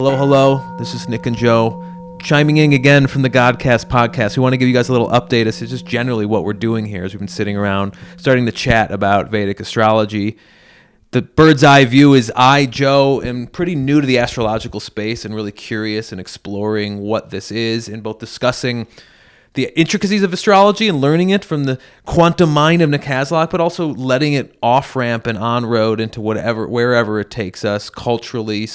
Hello, hello. This is Nick and Joe chiming in again from the God Kast podcast. We want to give you guys a little update as to just generally what we're doing here as we've been sitting around starting to chat about Vedic astrology. The bird's eye view is I, Joe, am pretty new to the astrological space and really curious and exploring what this is and both discussing the intricacies of astrology and learning it from the quantum mind of Nick Haslock, but also letting it off-ramp and on-road into wherever it takes us culturally,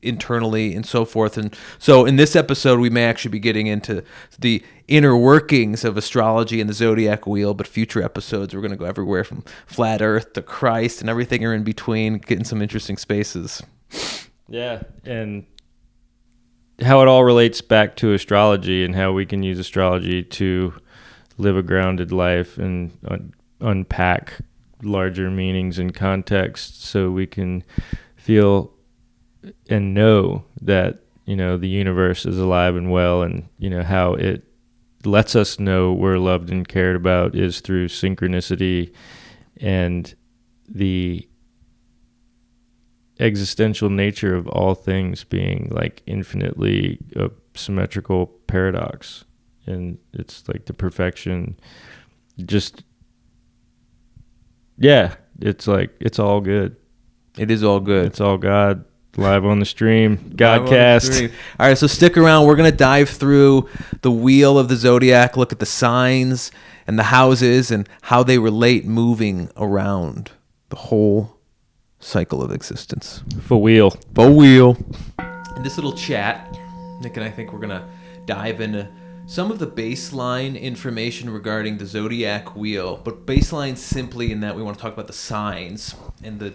internally, and so forth. And so in this episode, we may actually be getting into the inner workings of astrology and the Zodiac wheel, but future episodes, we're going to go everywhere from flat earth to Christ and everything are in between, getting some interesting spaces. Yeah, and how it all relates back to astrology and how we can use astrology to live a grounded life and unpack larger meanings and context so we can feel and know that, you know, the universe is alive and well, and, you know, how it lets us know we're loved and cared about is through synchronicity and the existential nature of all things being like infinitely a symmetrical paradox, and it's like the perfection. Just it's like it's all good. It is all good. It's all God. Live on the stream. God Kast. All right, so stick around. We're going to dive through the wheel of the Zodiac, look at the signs and the houses and how they relate moving around the whole cycle of existence. For wheel. In this little chat, Nick and I think we're going to dive into some of the baseline information regarding the Zodiac wheel, but baseline simply in that we want to talk about the signs and the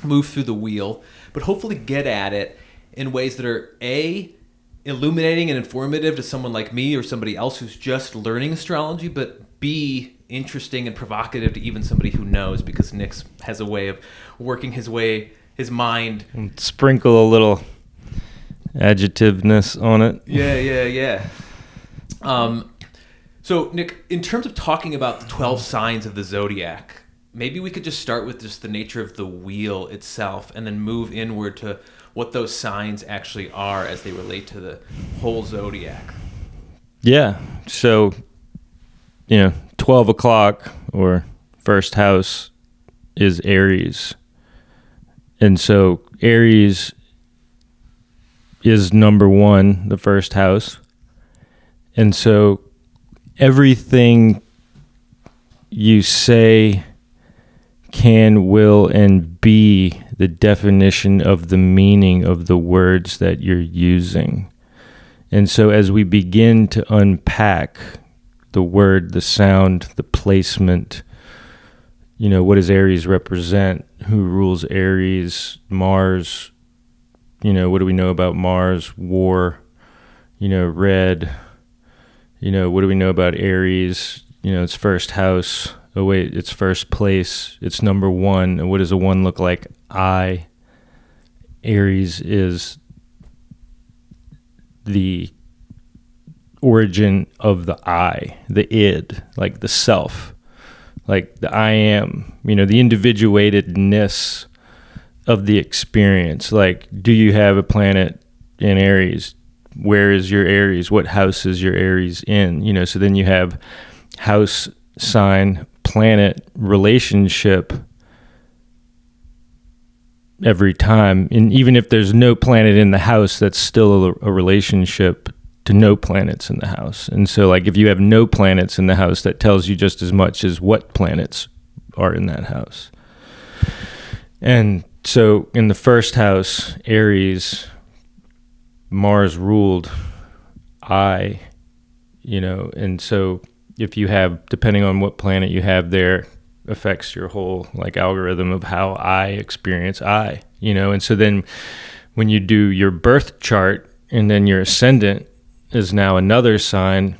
move through the wheel, but hopefully get at it in ways that are A, illuminating and informative to someone like me or somebody else who's just learning astrology, but B, interesting and provocative to even somebody who knows, because Nick has a way of working his mind. And sprinkle a little adjectiveness on it. Yeah. So Nick, in terms of talking about the 12 signs of the Zodiac, maybe we could just start with just the nature of the wheel itself and then move inward to what those signs actually are as they relate to the whole Zodiac. Yeah. So, 12 o'clock or first house is Aries. And so Aries is number one, the first house. And so everything you say can, will, and be the definition of the meaning of the words that you're using. And so as we begin to unpack the word, the sound, the placement, what does Aries represent? Who rules Aries? Mars, what do we know about Mars? War, red, what do we know about Aries? It's first house. Oh wait, it's first place. It's number one. And what does a one look like? I. Aries is the origin of the I, the id, like the self, like the I am, the individuatedness of the experience. Like, do you have a planet in Aries? Where is your Aries? What house is your Aries in? So then you have house, sign, planet, relationship every time. And even if there's no planet in the house, that's still a relationship to no planets in the house. And so like if you have no planets in the house, that tells you just as much as what planets are in that house. And so in the first house, Aries, Mars ruled I, and so if you have, depending on what planet you have there, affects your whole like algorithm of how I experience I, and so then when you do your birth chart and then your ascendant is now another sign,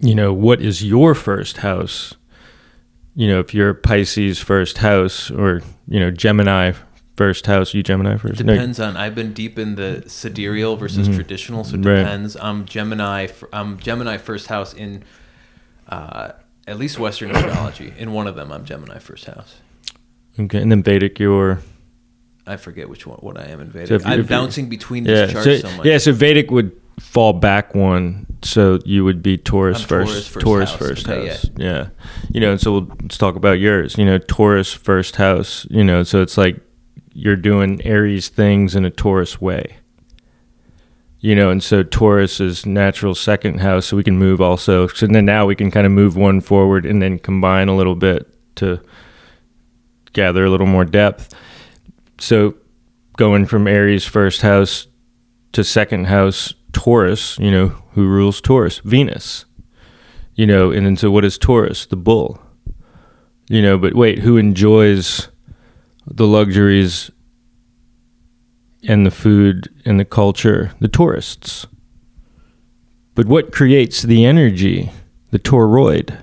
what is your first house? If you're Pisces first house or, Gemini first house, you Gemini first? Depends on, I've been deep in the sidereal versus traditional, so it depends. I'm Gemini first house in at least Western astrology. In one of them, I'm Gemini first house. Okay, and then Vedic, you're I forget what I am in Vedic. So I'm bouncing between these charts so much. Yeah, so Vedic would fall back one, so you would be Taurus first house. Yeah. And so let's talk about yours. Taurus first house, so it's like you're doing Aries things in a Taurus way. And so Taurus is natural second house, so we can move also. So then now we can kind of move one forward and then combine a little bit to gather a little more depth. So going from Aries first house to second house, Taurus, who rules Taurus? Venus. And then so what is Taurus? The bull. But wait, who enjoys the luxuries and the food and the culture? The tourists. But what creates the energy? The toroid.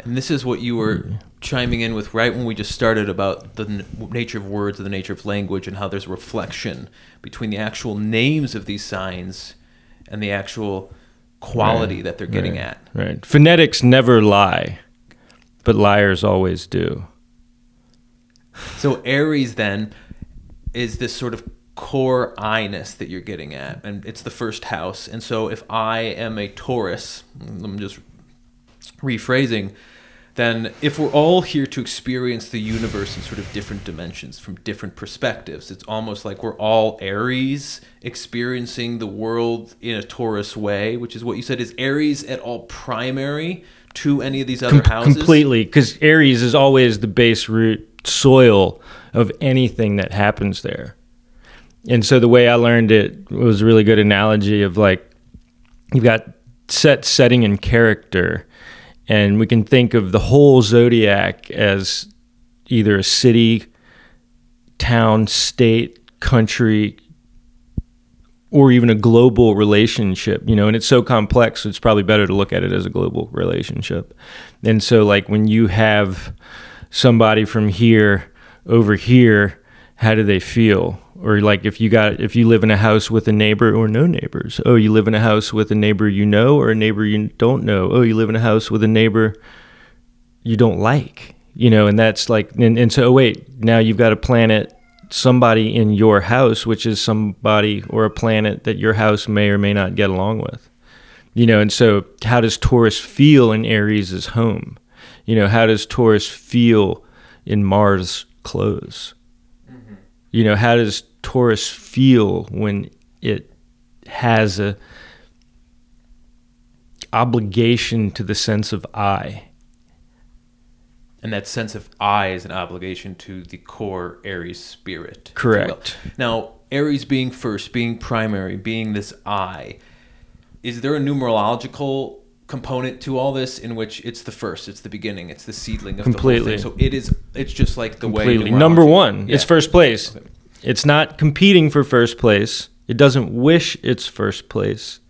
And this is what you were chiming in with right when we just started about the nature of words and the nature of language, and how there's a reflection between the actual names of these signs and the actual quality that they're getting at. Right. Phonetics never lie, but liars always do. So Aries then is this sort of core I-ness that you're getting at, and it's the first house. And so if I am a Taurus, I'm just rephrasing, then if we're all here to experience the universe in sort of different dimensions from different perspectives, it's almost like we're all Aries experiencing the world in a Taurus way, which is what you said. Is Aries at all primary to any of these other houses? Completely, because Aries is always the base root soil of anything that happens there. And so the way I learned it was a really good analogy of like, you've got setting, and character. And we can think of the whole Zodiac as either a city, town, state, country, or even a global relationship, and it's so complex, so it's probably better to look at it as a global relationship. And so like when you have somebody from here over here, how do they feel? Or like if you live in a house with a neighbor or no neighbors. Oh, you live in a house with a neighbor you know or a neighbor you don't know. Oh, you live in a house with a neighbor you don't like, and that's like, and so, wait, now you've got a planet, somebody in your house, which is somebody or a planet that your house may or may not get along with, and so how does Taurus feel in Aries' home? How does Taurus feel in Mars' clothes? How does Taurus feel when it has a obligation to the sense of I? And that sense of I is an obligation to the core Aries spirit. Correct. Now, Aries being first, being primary, being this I, is there a numerological component to all this in which it's the first, it's the beginning, it's the seedling of the whole thing? So it's just like the way number one, it's first place. Okay. It's not competing for first place. It doesn't wish it's first place.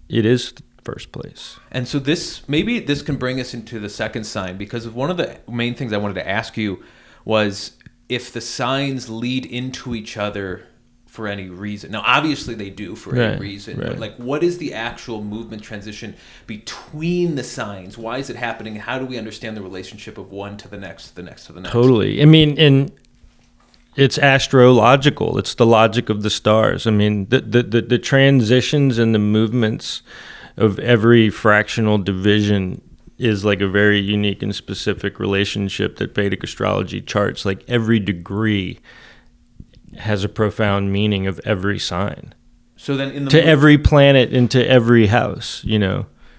It is first place. And so maybe this can bring us into the second sign, because one of the main things I wanted to ask you was if the signs lead into each other for any reason. Now, obviously they do for any reason, but like, what is the actual movement transition between the signs? Why is it happening? How do we understand the relationship of one to the next, to the next, to the next? Totally. I mean, it's astrological. It's the logic of the stars. I mean, the transitions and the movements of every fractional division is like a very unique and specific relationship that Vedic astrology charts. Like every degree has a profound meaning of every sign. So then every planet into every house,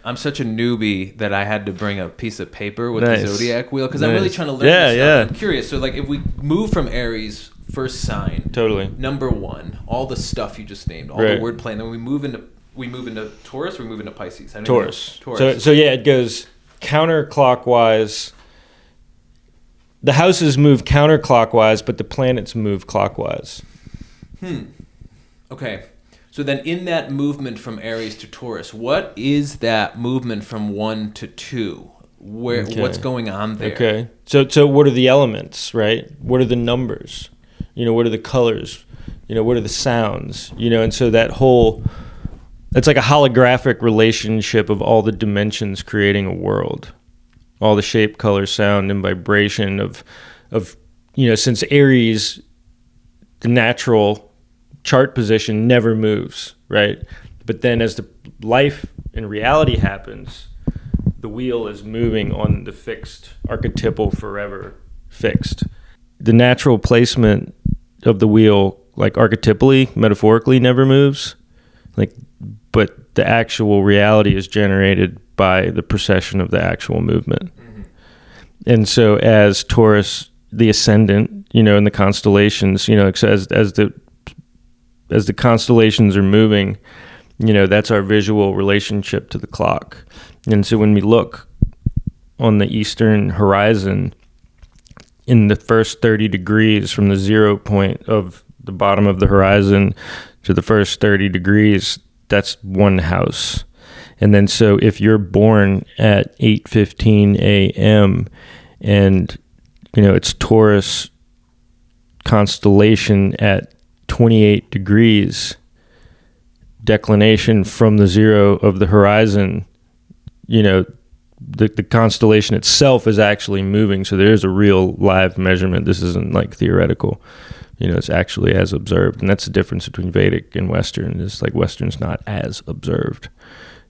I'm such a newbie that I had to bring a piece of paper with the Zodiac wheel, because I'm really trying to learn this stuff. I'm curious. So like if we move from Aries, first sign, number one, all the stuff you just named, all the wordplay, and then we move into Taurus, or we move into Pisces? Taurus. So it goes counterclockwise. The houses move counterclockwise, but the planets move clockwise. Okay. So then in that movement from Aries to Taurus, what is that movement from 1 to 2? What's going on there? Okay. So what are the elements, right? What are the numbers? What are the colors? What are the sounds? And so it's like a holographic relationship of all the dimensions creating a world. All the shape, color, sound, and vibration of since Aries, the natural chart position never moves, right? But then as the life and reality happens, the wheel is moving on the fixed archetypal forever fixed. The natural placement of the wheel, like archetypally, metaphorically, never moves. But the actual reality is generated by the precession of the actual movement. Mm-hmm. And so as Taurus, the ascendant, in the constellations, as the constellations are moving, that's our visual relationship to the clock. And so when we look on the eastern horizon, in the first 30 degrees from the 0 point of the bottom of the horizon to the first 30 degrees, that's one house. And then so if you're born at 8:15 a.m. and it's Taurus constellation at 28 degrees declination from the 0 of the horizon, the constellation itself is actually moving. So there is a real live measurement. This isn't like theoretical. It's actually as observed. And that's the difference between Vedic and Western. It's like Western's not as observed.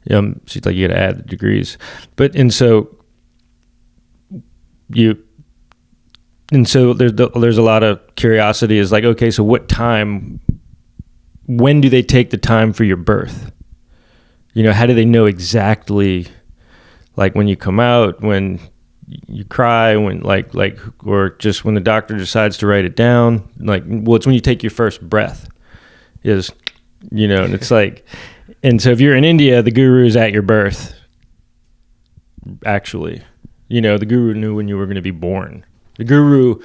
So it's like you got to add the degrees. So there's a lot of curiosity is like, okay, so when do they take the time for your birth? How do they know exactly, like when you come out, when you cry, when or just when the doctor decides to write it down, it's when you take your first breath and it's like, and so if you're in India, the guru is at your birth. Actually, the guru knew when you were going to be born. The guru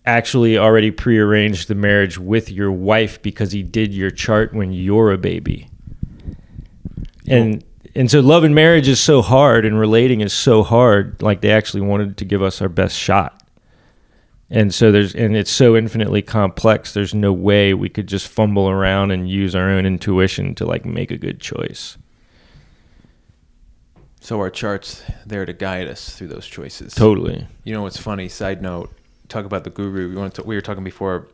actually already prearranged the marriage with your wife because he did your chart when you're a baby. And so love and marriage is so hard and relating is so hard, like they actually wanted to give us our best shot. And so it's so infinitely complex, there's no way we could just fumble around and use our own intuition to make a good choice. So our chart's there to guide us through those choices. Totally. What's funny, side note, talk about the guru. We were talking before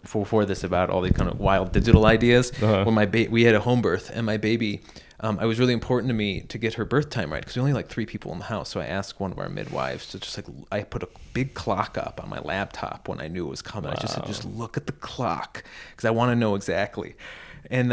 this about all these kind of wild digital ideas. Uh-huh. When we had a home birth, and my baby, it was really important to me to get her birth time right because we only like 3 people in the house. So I asked one of our midwives to I put a big clock up on my laptop when I knew it was coming. Wow. I just said, just look at the clock because I want to know exactly. And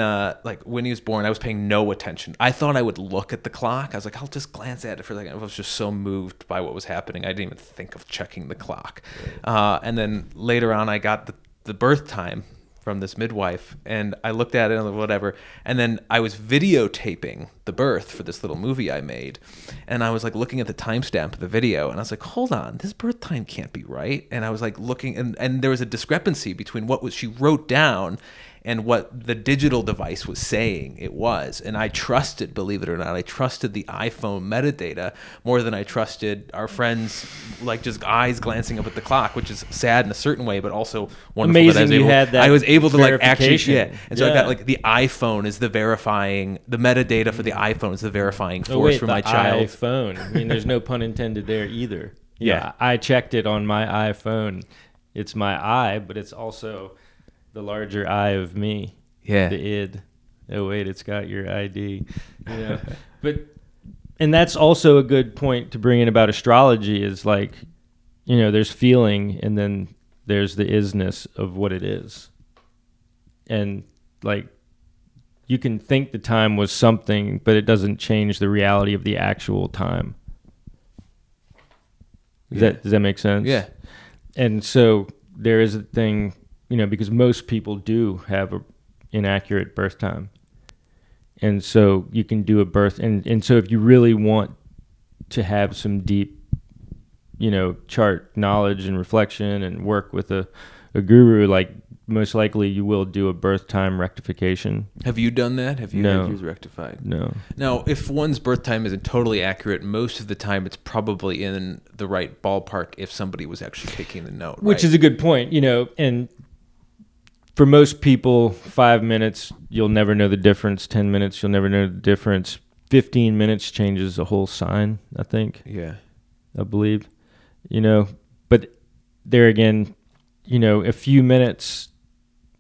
when he was born, I was paying no attention. I thought I would look at the clock. I was like, I'll just glance at it for a second. I was just so moved by what was happening. I didn't even think of checking the clock. And then later on, I got the birth time from this midwife, and I looked at it and whatever. And then I was videotaping the birth for this little movie I made. And I was looking at the timestamp of the video, and I was like, hold on, this birth time can't be right. And I was looking, and there was a discrepancy between what she wrote down and what the digital device was saying it was. And I trusted, believe it or not, I trusted the iPhone metadata more than I trusted our friends, just eyes glancing up at the clock, which is sad in a certain way, but also wonderful. Amazing that I was able to actually, yeah. And so I got the iPhone is the verifying, the metadata for the iPhone is the verifying force for my child. iPhone. I mean, there's no pun intended there either. Yeah. I checked it on my iPhone. It's my eye, but it's also the larger eye of me. Yeah. The id. Oh wait, it's got your ID. And that's also a good point to bring in about astrology is there's feeling and then there's the isness of what it is. And you can think the time was something, but it doesn't change the reality of the actual time. Does that make sense? Yeah. And so there is a thing, because most people do have an inaccurate birth time. And so you can do a birth. And so if you really want to have some deep, chart knowledge and reflection and work with a guru, most likely you will do a birth time rectification. Have you done that? Have you had yours rectified? No. Now, if one's birth time isn't totally accurate, most of the time it's probably in the right ballpark if somebody was actually taking the note. Which is a good point, and for most people, 5 minutes, you'll never know the difference. 10 minutes, you'll never know the difference. 15 minutes changes a whole sign, I think. Yeah. I believe. But there again, a few minutes,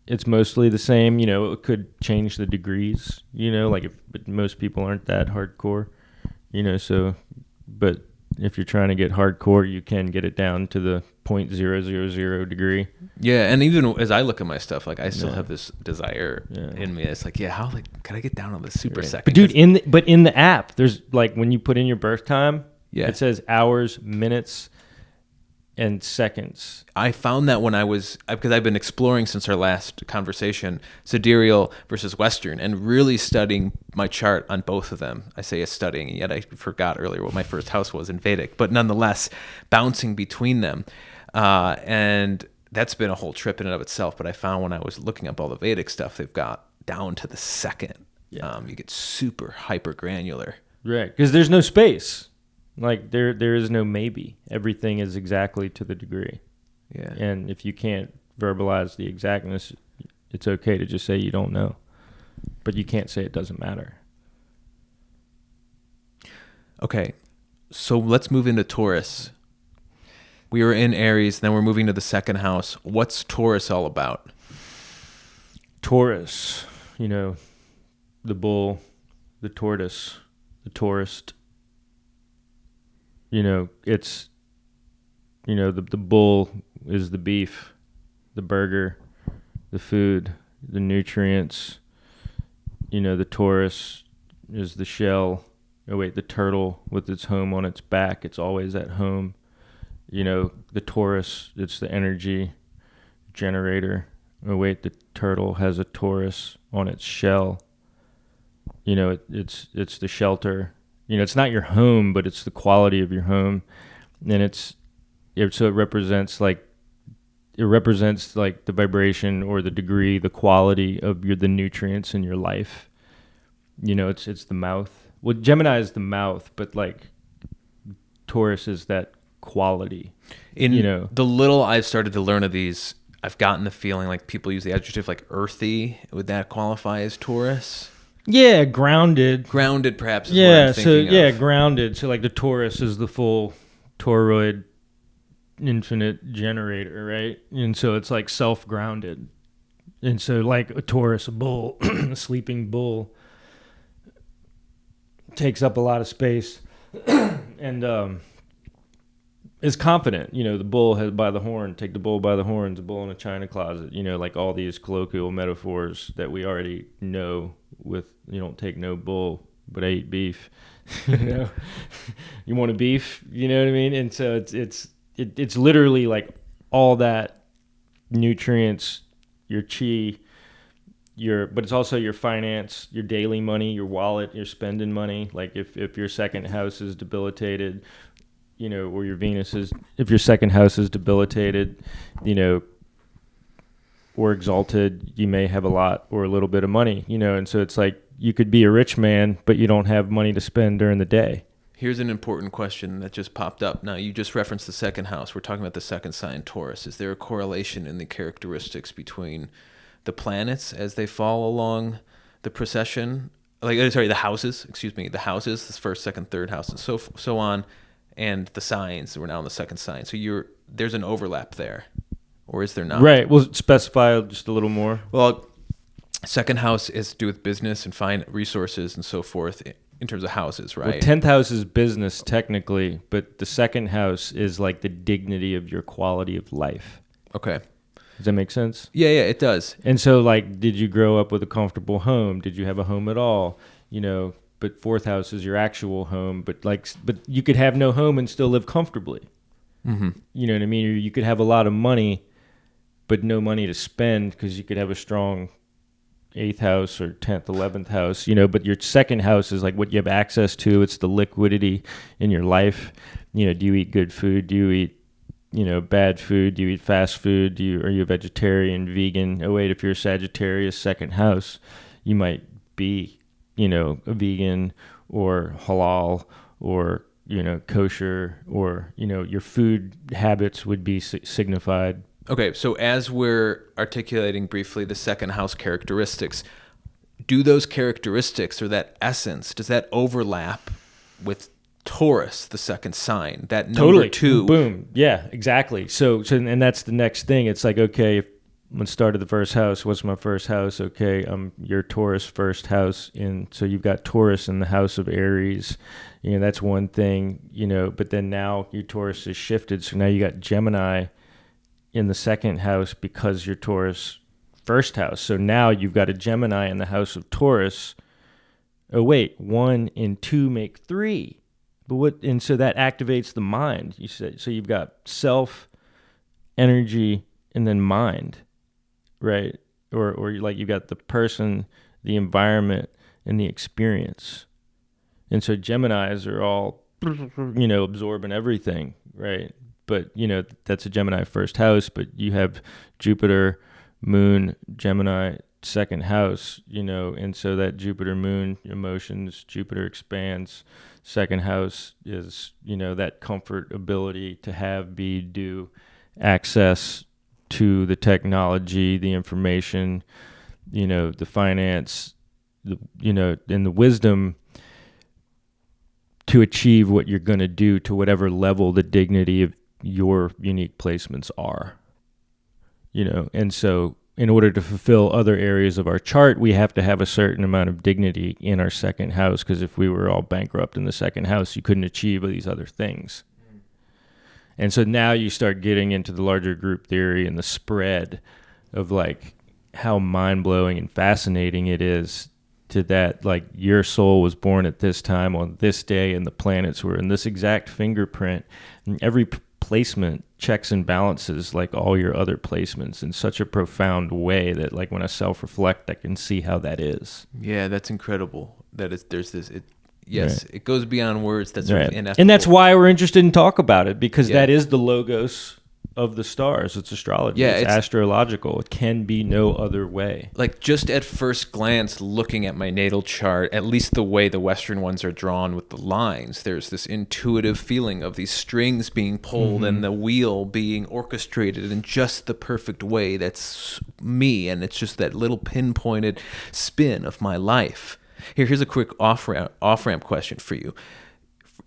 it's mostly the same. It could change the degrees, but most people aren't that hardcore, but if you're trying to get hardcore, you can get it down to the 0.000 degree. Yeah, and even as I look at my stuff, like I still have this desire in me. It's like, how can I get down on the super second? But dude, in the app, there's like when you put in your birth time, it says hours, minutes, and seconds. I found that because I've been exploring since our last conversation, sidereal versus Western, and really studying my chart on both of them. I say studying, and yet I forgot earlier what my first house was in Vedic, but nonetheless, bouncing between them. And that's been a whole trip in and of itself. But I found when I was looking up all the Vedic stuff, they've got down to the second. Yeah. You get super hyper granular. Right, because there's no space. Like there is no maybe. Everything is exactly to the degree. Yeah. And if you can't verbalize the exactness, it's okay to just say you don't know. But you can't say it doesn't matter. Okay. So let's move into Taurus. We were in Aries, then we're moving to the second house. What's Taurus all about? Taurus, the bull, the tortoise, the tourist. It's, the bull is the beef, the burger, the food, the nutrients. The Taurus is the shell. The turtle with its home on its back. It's always at home. The Taurus, it's the energy generator. The turtle has a Taurus on its shell. It's the shelter. It's not your home, but it's the quality of your home, and so it represents like the vibration or the degree, the quality of the nutrients in your life. It's the mouth. Well, Gemini is the mouth, but like Taurus is that quality. The little I've started to learn of these, I've gotten the feeling like people use the adjective like earthy. Would that qualify as Taurus? Yeah, grounded. Grounded, perhaps, is what I'm thinking of. Grounded. So, like, the Taurus is the full toroid infinite generator, right? And so it's, like, self-grounded. And so, like, a Taurus, a bull, a sleeping bull, takes up a lot of space and is confident. The bull has by the horn, take the bull by the horns, a bull in a china closet, like all these colloquial metaphors that we already know with, you don't take no bull, but I eat beef. You want a beef, you know what I mean? And so it's literally like all that nutrients, your chi, but it's also your finance, your daily money, your wallet, your spending money. Like if your second house is debilitated, or your Venus is, if your second house is debilitated, or exalted, you may have a lot or a little bit of money, and so it's like you could be a rich man, but you don't have money to spend during the day. Here's an important question that just popped up. Now, you just referenced the second house. We're talking about the second sign, Taurus. Is there a correlation in the characteristics between the planets as they fall along the procession? The houses, the houses, this first, second, third house, and so on, and the signs. We're now on the second sign. So there's an overlap there, or is there not? Right. Well, specify just a little more. Well, second house is to do with business and find resources and so forth in terms of houses, right? Well, 10th house is business technically, but the second house is like the dignity of your quality of life. Okay. Does that make sense? Yeah, it does. And so, like, did you grow up with a comfortable home? Did you have a home at all? But fourth house is your actual home, but you could have no home and still live comfortably. Mm-hmm. You know what I mean? Or you could have a lot of money, but no money to spend because you could have a strong 8th house or 10th, 11th house, but your second house is like what you have access to. It's the liquidity in your life. Do you eat good food? Do you eat, bad food? Do you eat fast food? Are you a vegetarian, vegan? If you're a Sagittarius second house, you might be, a vegan or halal or, kosher or, your food habits would be signified. Okay, so as we're articulating briefly the second house characteristics, do those characteristics or that essence, does that overlap with Taurus, the second sign, that number two. Boom. Yeah, exactly. So, and that's the next thing. It's like, okay, let's start at the first house. What's my first house? Okay, your Taurus first house so you've got Taurus in the house of Aries. That's one thing, but then now your Taurus is shifted. So now you got Gemini in the second house because your Taurus first house. So now you've got a Gemini in the house of Taurus. Oh, wait, 1 and 2 make 3. And so that activates the mind. You said, so you've got self, energy, and then mind, right? Or like you've got the person, the environment, and the experience. And so Geminis are all, absorbing everything, right? But, that's a Gemini first house, but you have Jupiter, Moon, Gemini, second house, and so that Jupiter, Moon, emotions, Jupiter expands. Second house is, that comfort, ability to have, be, do, access to the technology, the information, the finance, and the wisdom to achieve what you're going to do to whatever level the dignity of your unique placements are, and so in order to fulfill other areas of our chart, we have to have a certain amount of dignity in our second house, because if we were all bankrupt in the second house, you couldn't achieve these other things. And so now you start getting into the larger group theory and the spread of like how mind-blowing and fascinating it is to that, like, your soul was born at this time on this day and the planets were in this exact fingerprint, and every placement checks and balances like all your other placements in such a profound way that, like, when I self-reflect, I can see how that is. Yeah, that's incredible. There's this. Yes, right. It goes beyond words. That's right. ineffable. And that's why we're interested in talk about it, because that is the logos of the stars. It's astrology. Yeah, it's astrological. It can be no other way. Like, just at first glance, looking at my natal chart, at least the way the Western ones are drawn with the lines, there's this intuitive feeling of these strings being pulled and the wheel being orchestrated in just the perfect way. That's me, and it's just that little pinpointed spin of my life. Here's a quick off-ramp question for you.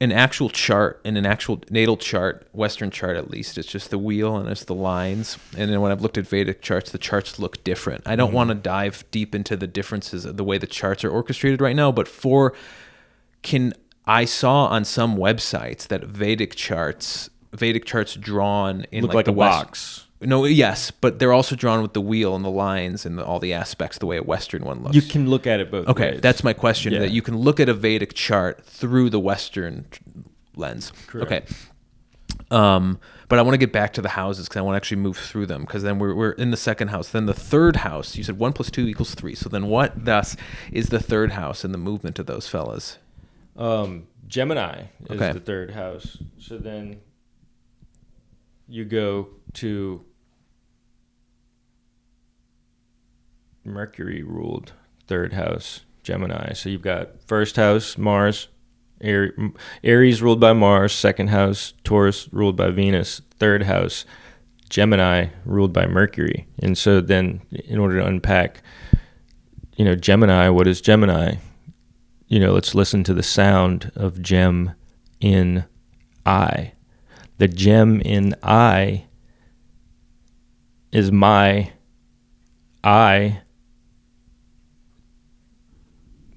An actual chart, in an actual natal chart, Western chart at least, it's just the wheel and it's the lines. And then when I've looked at Vedic charts, the charts look different. I don't want to dive deep into the differences of the way the charts are orchestrated right now, but I saw on some websites that Vedic charts drawn in look like a box. No, yes, but they're also drawn with the wheel and the lines and all the aspects the way a Western one looks. You can look at it both ways. Okay, that's my question, that you can look at a Vedic chart through the Western lens. Correct. Okay. But I want to get back to the houses because I want to actually move through them, because then we're in the second house. Then the third house, you said 1 + 2 = 3. So then what thus is the third house and the movement of those fellas? Gemini is the third house. So then you go to Mercury ruled third house, Gemini. So you've got first house, Mars, Aries ruled by Mars, second house, Taurus ruled by Venus, third house, Gemini ruled by Mercury. And so then in order to unpack, Gemini, what is Gemini? Let's listen to the sound of gem in I. The gem in I is my I,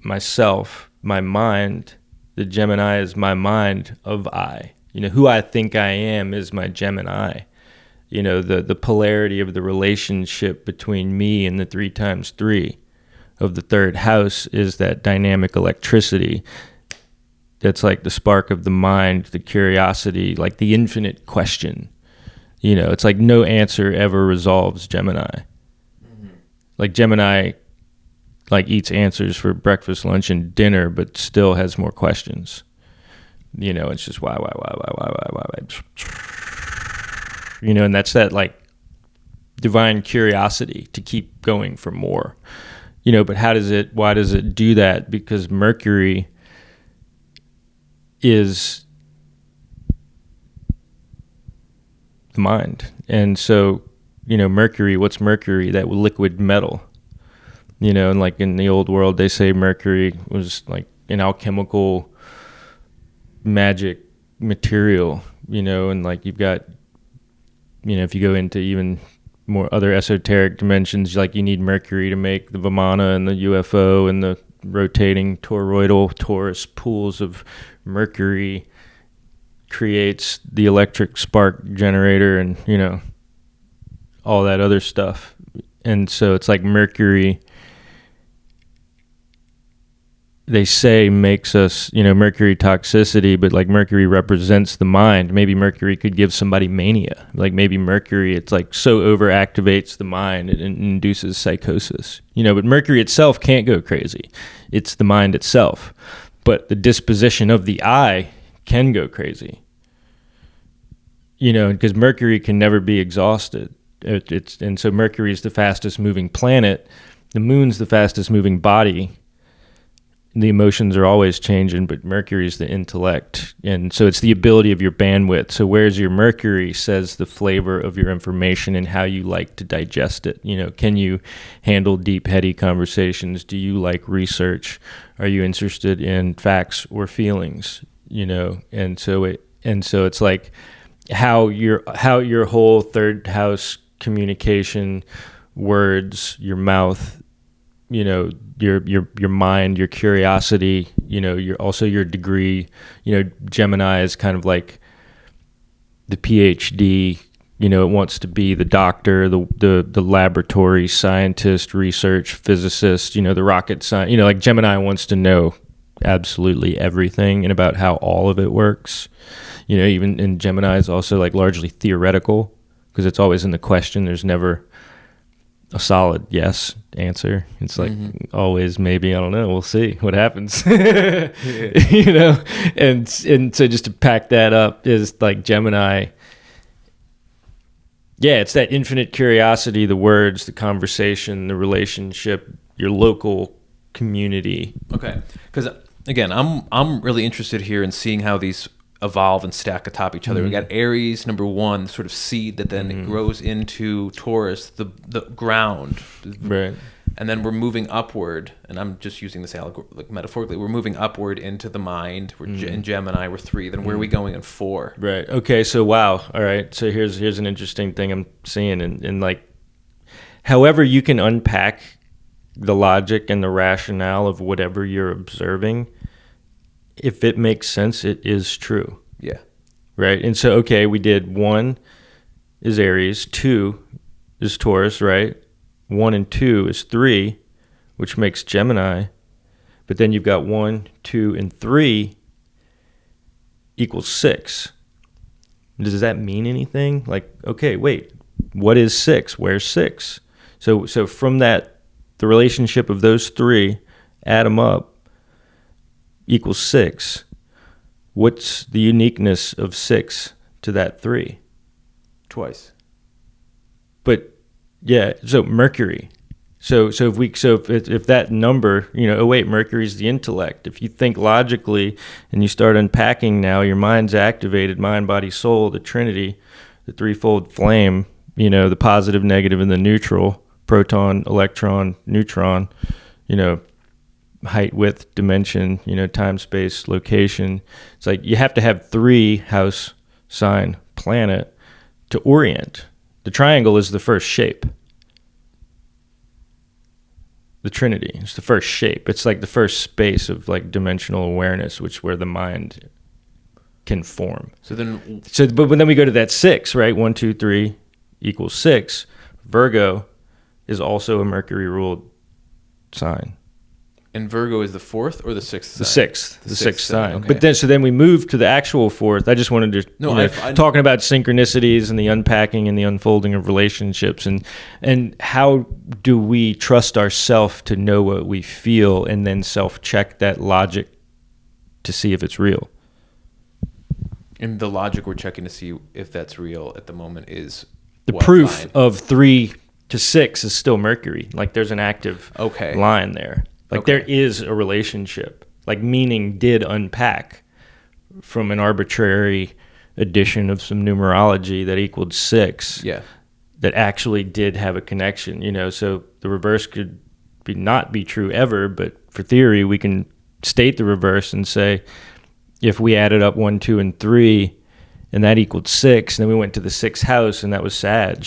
myself, my mind. The Gemini is my mind of I. Who I think I am is my Gemini. The polarity of the relationship between me and the 3 × 3 of the third house is that dynamic electricity. That's like the spark of the mind, the curiosity, like the infinite question. It's like no answer ever resolves Gemini. Like Gemini, like, eats answers for breakfast, lunch, and dinner, but still has more questions. It's just why. And that's that, like, divine curiosity to keep going for more. But why does it do that? Because Mercury is the mind. And so, Mercury, what's Mercury? That liquid metal. And like in the old world, they say Mercury was like an alchemical magic material, and like you've got, if you go into even more other esoteric dimensions, like you need Mercury to make the Vimana and the UFO and the rotating toroidal torus pools of Mercury creates the electric spark generator and, all that other stuff. And so it's like Mercury, they say makes us, Mercury toxicity, but like Mercury represents the mind. Maybe Mercury could give somebody mania. Like maybe Mercury, it's like so overactivates the mind, it induces psychosis. But Mercury itself can't go crazy. It's the mind itself. But the disposition of the eye can go crazy. Because Mercury can never be exhausted. And so Mercury is the fastest moving planet. The moon's the fastest moving body. The emotions are always changing, but Mercury is the intellect. And so it's the ability of your bandwidth. So where's your Mercury says the flavor of your information and how you like to digest it. Can you handle deep, heady conversations? Do you like research? Are you interested in facts or feelings? And so it's like how your whole third house communication, words, your mouth, your mind, your curiosity, your degree. Gemini is kind of like the PhD. It wants to be the doctor, the laboratory scientist, research physicist. The rocket science. Like Gemini wants to know absolutely everything and about how all of it works. Even in Gemini is also like largely theoretical because it's always in the question. There's never a solid yes answer. It's like always maybe, I don't know, we'll see what happens. And so just to pack that up is like Gemini, it's that infinite curiosity, the words, the conversation, the relationship, your local community. Okay, because again, I'm really interested here in seeing how these evolve and stack atop each other. We got Aries, number one, sort of seed that then grows into Taurus, the ground, right? And then we're moving upward, and I'm just using this like metaphorically. We're moving upward into the mind. We're in Gemini. We're 3. Then where are we going in 4? Right. Okay. So wow. All right. So here's an interesting thing I'm seeing, and like, however you can unpack the logic and the rationale of whatever you're observing. If it makes sense, it is true. Yeah. Right. And so, okay, we did 1 is Aries, 2 is Taurus, right? 1 and 2 is 3, which makes Gemini. But then you've got 1, 2, and 3 equals 6. Does that mean anything? Like, okay, wait, what is 6? Where's 6? So from that, the relationship of those 3, add them up, equals 6. What's the uniqueness of 6 to that 3? Twice. But yeah, so Mercury. So if that number, Mercury's the intellect. If you think logically and you start unpacking now, your mind's activated, mind, body, soul, the Trinity, the threefold flame, the positive, negative, and the neutral, proton, electron, neutron, height, width, dimension, time, space, location. It's like you have to have 3 house, sign, planet to orient. The triangle is the first shape. The Trinity is the first shape. It's like the first space of like dimensional awareness, where the mind can form. But then we go to that 6, right? 1, 2, 3 equals 6. Virgo is also a Mercury ruled sign. And Virgo is the 4th or the 6th sign? The sixth sign. Okay. But then we move to the actual 4th. I just wanted to talking about synchronicities and the unpacking and the unfolding of relationships and how do we trust ourselves to know what we feel and then self-check that logic to see if it's real. And the logic we're checking to see if that's real at the moment is the proof line? Of 3 to 6 is still Mercury. Like there's an active line there. Like there is a relationship. Like meaning did unpack from an arbitrary addition of some numerology that equaled 6. Yeah. That actually did have a connection. So the reverse could not be true ever, but for theory we can state the reverse and say if we added up 1, 2, and 3, and that equaled 6, and then we went to the 6th house, and that was Sag.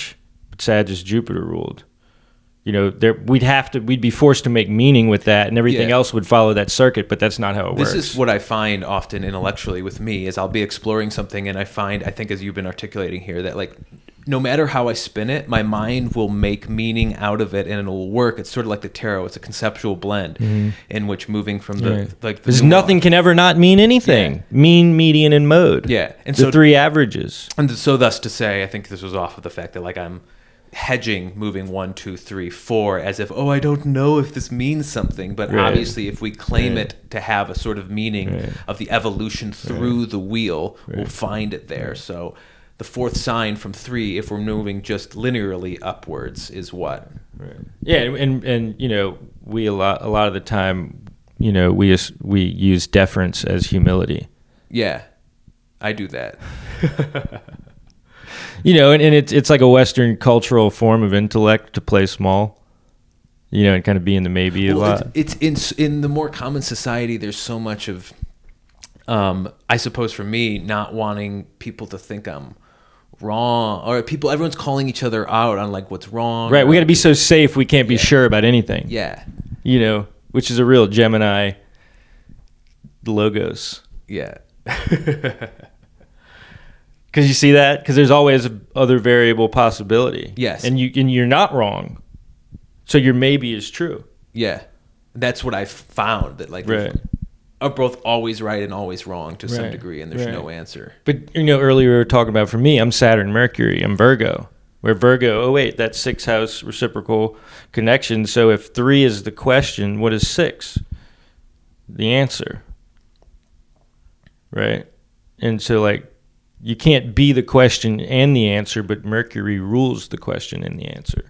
But Sag is Jupiter ruled. We'd be forced to make meaning with that, and everything else would follow that circuit, but that's not how it works. This is what I find often intellectually with me, is I'll be exploring something, and I think as you've been articulating here, that like, no matter how I spin it, my mind will make meaning out of it, and it'll work. It's sort of like the tarot. It's a conceptual blend in which moving from because nothing can ever not mean anything. Yeah. Mean, median, and mode. Yeah. And the 3 averages. And so thus to say, I think this was off of the fact that like I'm hedging moving 1, 2, 3, 4 as if, I don't know if this means something, but obviously if we claim it to have a sort of meaning of the evolution through the wheel, we'll find it there. So the 4th sign from 3, if we're moving just linearly upwards, is what? Yeah, and we a lot of the time, we use deference as humility. Yeah, I do that. And it's like a Western cultural form of intellect to play small, and kind of be in the maybe a lot. It's in the more common society, there's so much of, I suppose for me, not wanting people to think I'm wrong, or everyone's calling each other out on like what's wrong. Right, we got to be so safe we can't be sure about anything. Yeah. Which is a real Gemini logos. Yeah. Because you see that? Because there's always other variable possibility. Yes. And you're not wrong. So your maybe is true. Yeah. That's what I've found, that like are both always right and always wrong to some degree, and there's no answer. But earlier we were talking about, for me, I'm Saturn, Mercury, I'm Virgo. Where Virgo, that's 6th house reciprocal connection. So if 3 is the question, what is 6? The answer. Right? And so like, you can't be the question and the answer, but Mercury rules the question and the answer.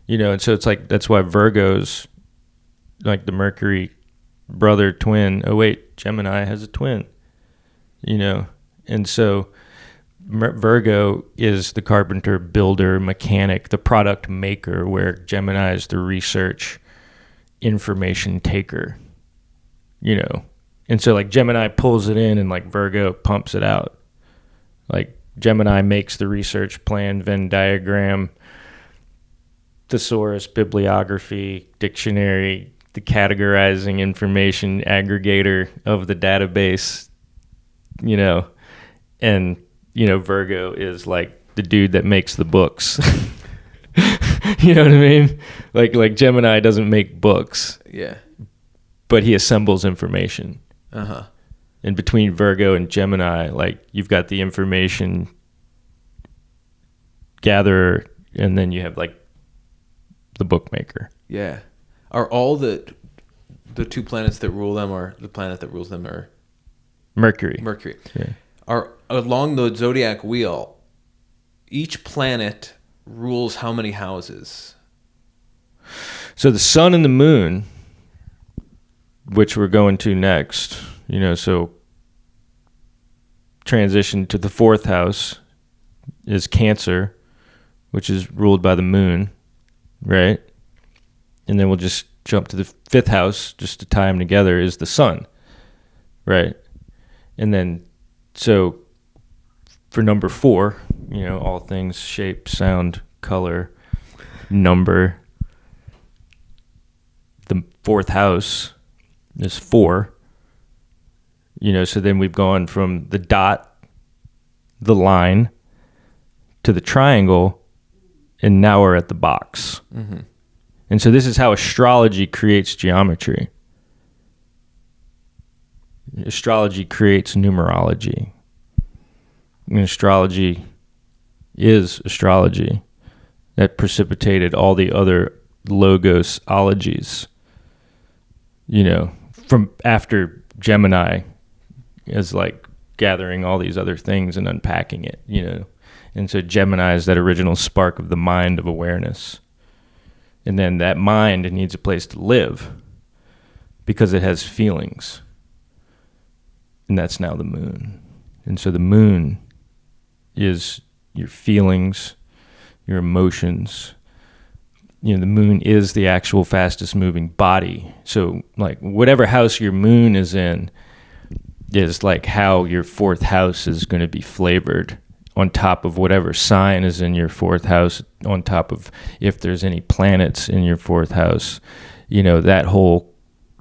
And so it's like, that's why Virgo's like the Mercury brother twin. Gemini has a twin. And so Virgo is the carpenter, builder, mechanic, the product maker, where Gemini is the research, information taker. And so like Gemini pulls it in and like Virgo pumps it out. Like Gemini makes the research plan, Venn diagram, thesaurus, bibliography, dictionary, the categorizing information aggregator of the database, and, Virgo is like the dude that makes the books. You know what I mean? Like Gemini doesn't make books. Yeah. But he assembles information. Uh-huh. And between Virgo and Gemini, like you've got the information gatherer, and then you have like the bookmaker. Yeah. Are all the 2 planets that rule them, or the planet that rules them, are Mercury? Yeah. Are along the zodiac wheel, each planet rules how many houses? So the sun and the moon, which we're going to next, so transition to the 4th house is Cancer, which is ruled by the moon, right? And then we'll just jump to the 5th house, just to tie them together, is the sun, right? And then, so for number 4, all things shape, sound, color, number, the 4th house is 4. So then we've gone from the dot, the line, to the triangle, and now we're at the box. Mm-hmm. And so this is how astrology creates geometry. Astrology creates numerology. And astrology is astrology that precipitated all the other logos-ologies, from after Gemini is like gathering all these other things and unpacking it, And so Gemini is that original spark of the mind of awareness. And then that mind needs a place to live because it has feelings. And that's now the moon. And so the moon is your feelings, your emotions. The moon is the actual fastest moving body. So like whatever house your moon is in, is like how your fourth house is going to be flavored on top of whatever sign is in your fourth house, on top of if there's any planets in your fourth house. You know, that whole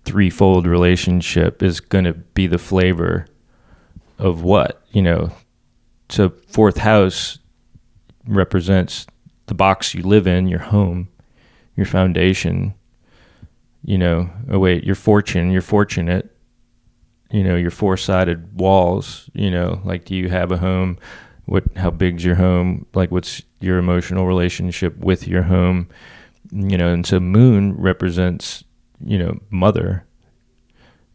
threefold relationship is going to be the flavor of what, you know. So fourth house represents the box you live in, your home, your foundation, you know. Oh wait, you're fortunate, you know, your four-sided walls, you know, like, do you have a home? How big's your home? Like, what's your emotional relationship with your home? You know, and so moon represents, you know, mother.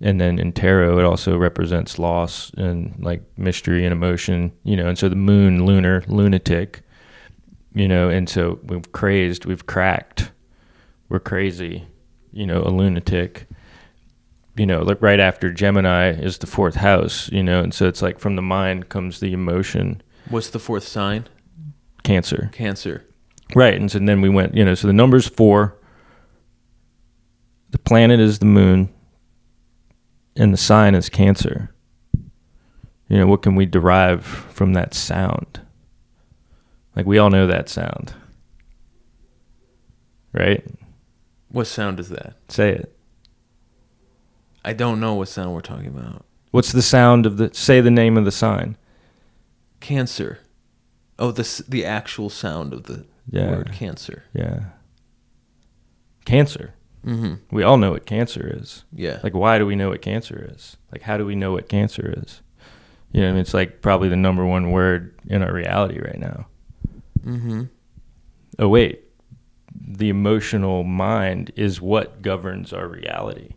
And then in tarot, it also represents loss and like mystery and emotion, you know. And so the moon, lunar, lunatic, you know, and so we've cracked, we're crazy, you know, a lunatic. You know, like right after Gemini is the fourth house, you know, and so it's like from the mind comes the emotion. What's the fourth sign? Cancer. Cancer. Right. And so then we went, you know, so the number's 4, the planet is the moon, and the sign is Cancer. You know, what can we derive from that sound? Like, we all know that sound, right? What sound is that? Say it. I don't know what sound we're talking about. What's the sound of say the name of the sign? Cancer. Oh, the actual sound of the word cancer. Yeah. Cancer. Mm-hmm. We all know what cancer is. Yeah. Like, why do we know what cancer is? Like, how do we know what cancer is? You know, I mean, it's like probably the number one word in our reality right now. Mm-hmm. Oh, wait. The emotional mind is what governs our reality.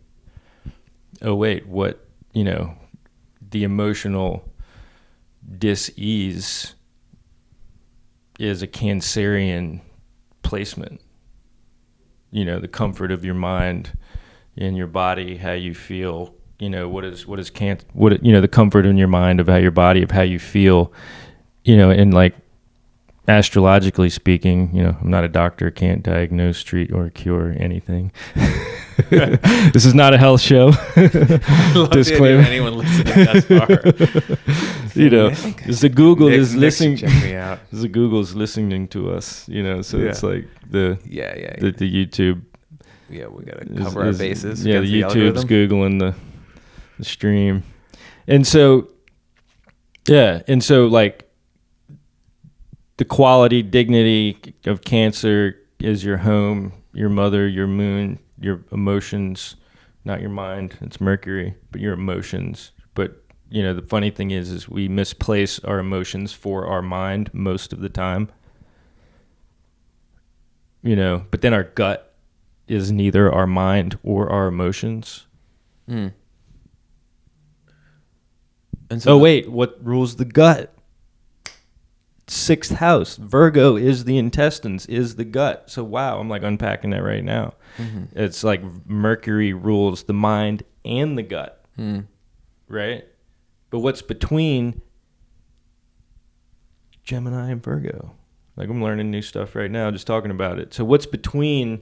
Oh, wait. What, you know, the emotional dis-ease is a Cancerian placement. You know, the comfort of your mind in your body, how you feel, you know, the comfort in your mind of how your body, of how you feel, you know, and like astrologically speaking, you know, I'm not a doctor, can't diagnose, treat, or cure anything. This is not a health show. Disclaimer. Anyone listening thus far. You know, the Google is listening. Check me out. The Google's listening to us. You know, so it's like the YouTube. Yeah, we gotta cover our bases. Yeah, the YouTube's Googling the stream, and so like the quality, dignity of Cancer is your home, your mother, your moon, your emotions, not your mind. It's Mercury, but your emotions. But, you know, the funny thing is we misplace our emotions for our mind most of the time. You know, but then our gut is neither our mind or our emotions. Mm. And so wait, what rules the gut? 6th house, Virgo is the intestines, is the gut. So wow, I'm like unpacking that right now. Mm-hmm. It's like Mercury rules the mind and the gut, right? But what's between Gemini and Virgo? Like, I'm learning new stuff right now, just talking about it. So what's between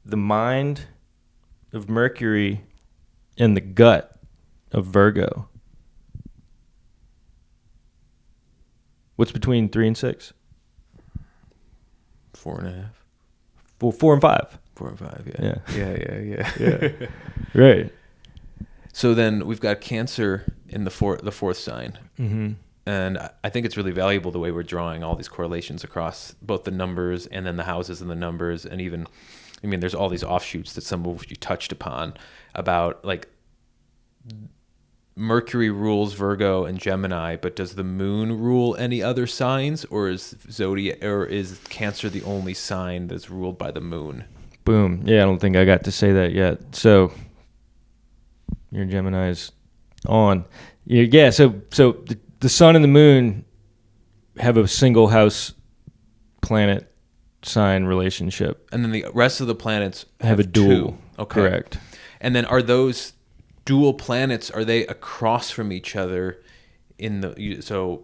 the mind of Mercury and the gut of Virgo? What's between 3 and 6? 4.5. Well, 4 and 5. 4 and 5, yeah. Yeah. Right. So then we've got Cancer in the fourth sign. Mm-hmm. And I think it's really valuable the way we're drawing all these correlations across both the numbers and then the houses and the numbers. And even, I mean, there's all these offshoots that some of which you touched upon about, like, Mercury rules Virgo and Gemini, but does the moon rule any other signs, or is Zodiac, or is Cancer the only sign that's ruled by the moon? Boom. Yeah, I don't think I got to say that yet. So your Gemini's on. Yeah, so the sun and the moon have a single house planet sign relationship. And then the rest of the planets have a dual. 2. Okay. Correct. And then are those dual planets, are they across from each other so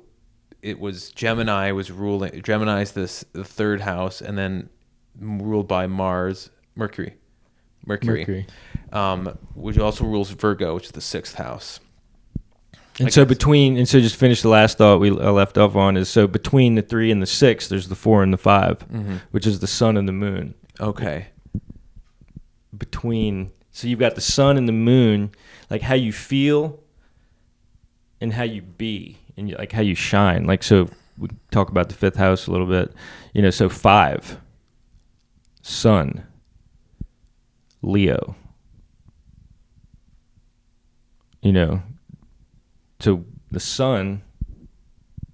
it was Gemini's the 3rd house, and then ruled by Mercury, which also rules Virgo, which is the 6th house. And so just finish the last thought I left off on is, so between the 3 and the 6, there's the 4 and the 5, which is the sun and the moon. Okay. So you've got the sun and the moon, like how you feel and how you be, and like how you shine. Like, so we talk about the 5th house a little bit, so 5, sun, Leo, so the sun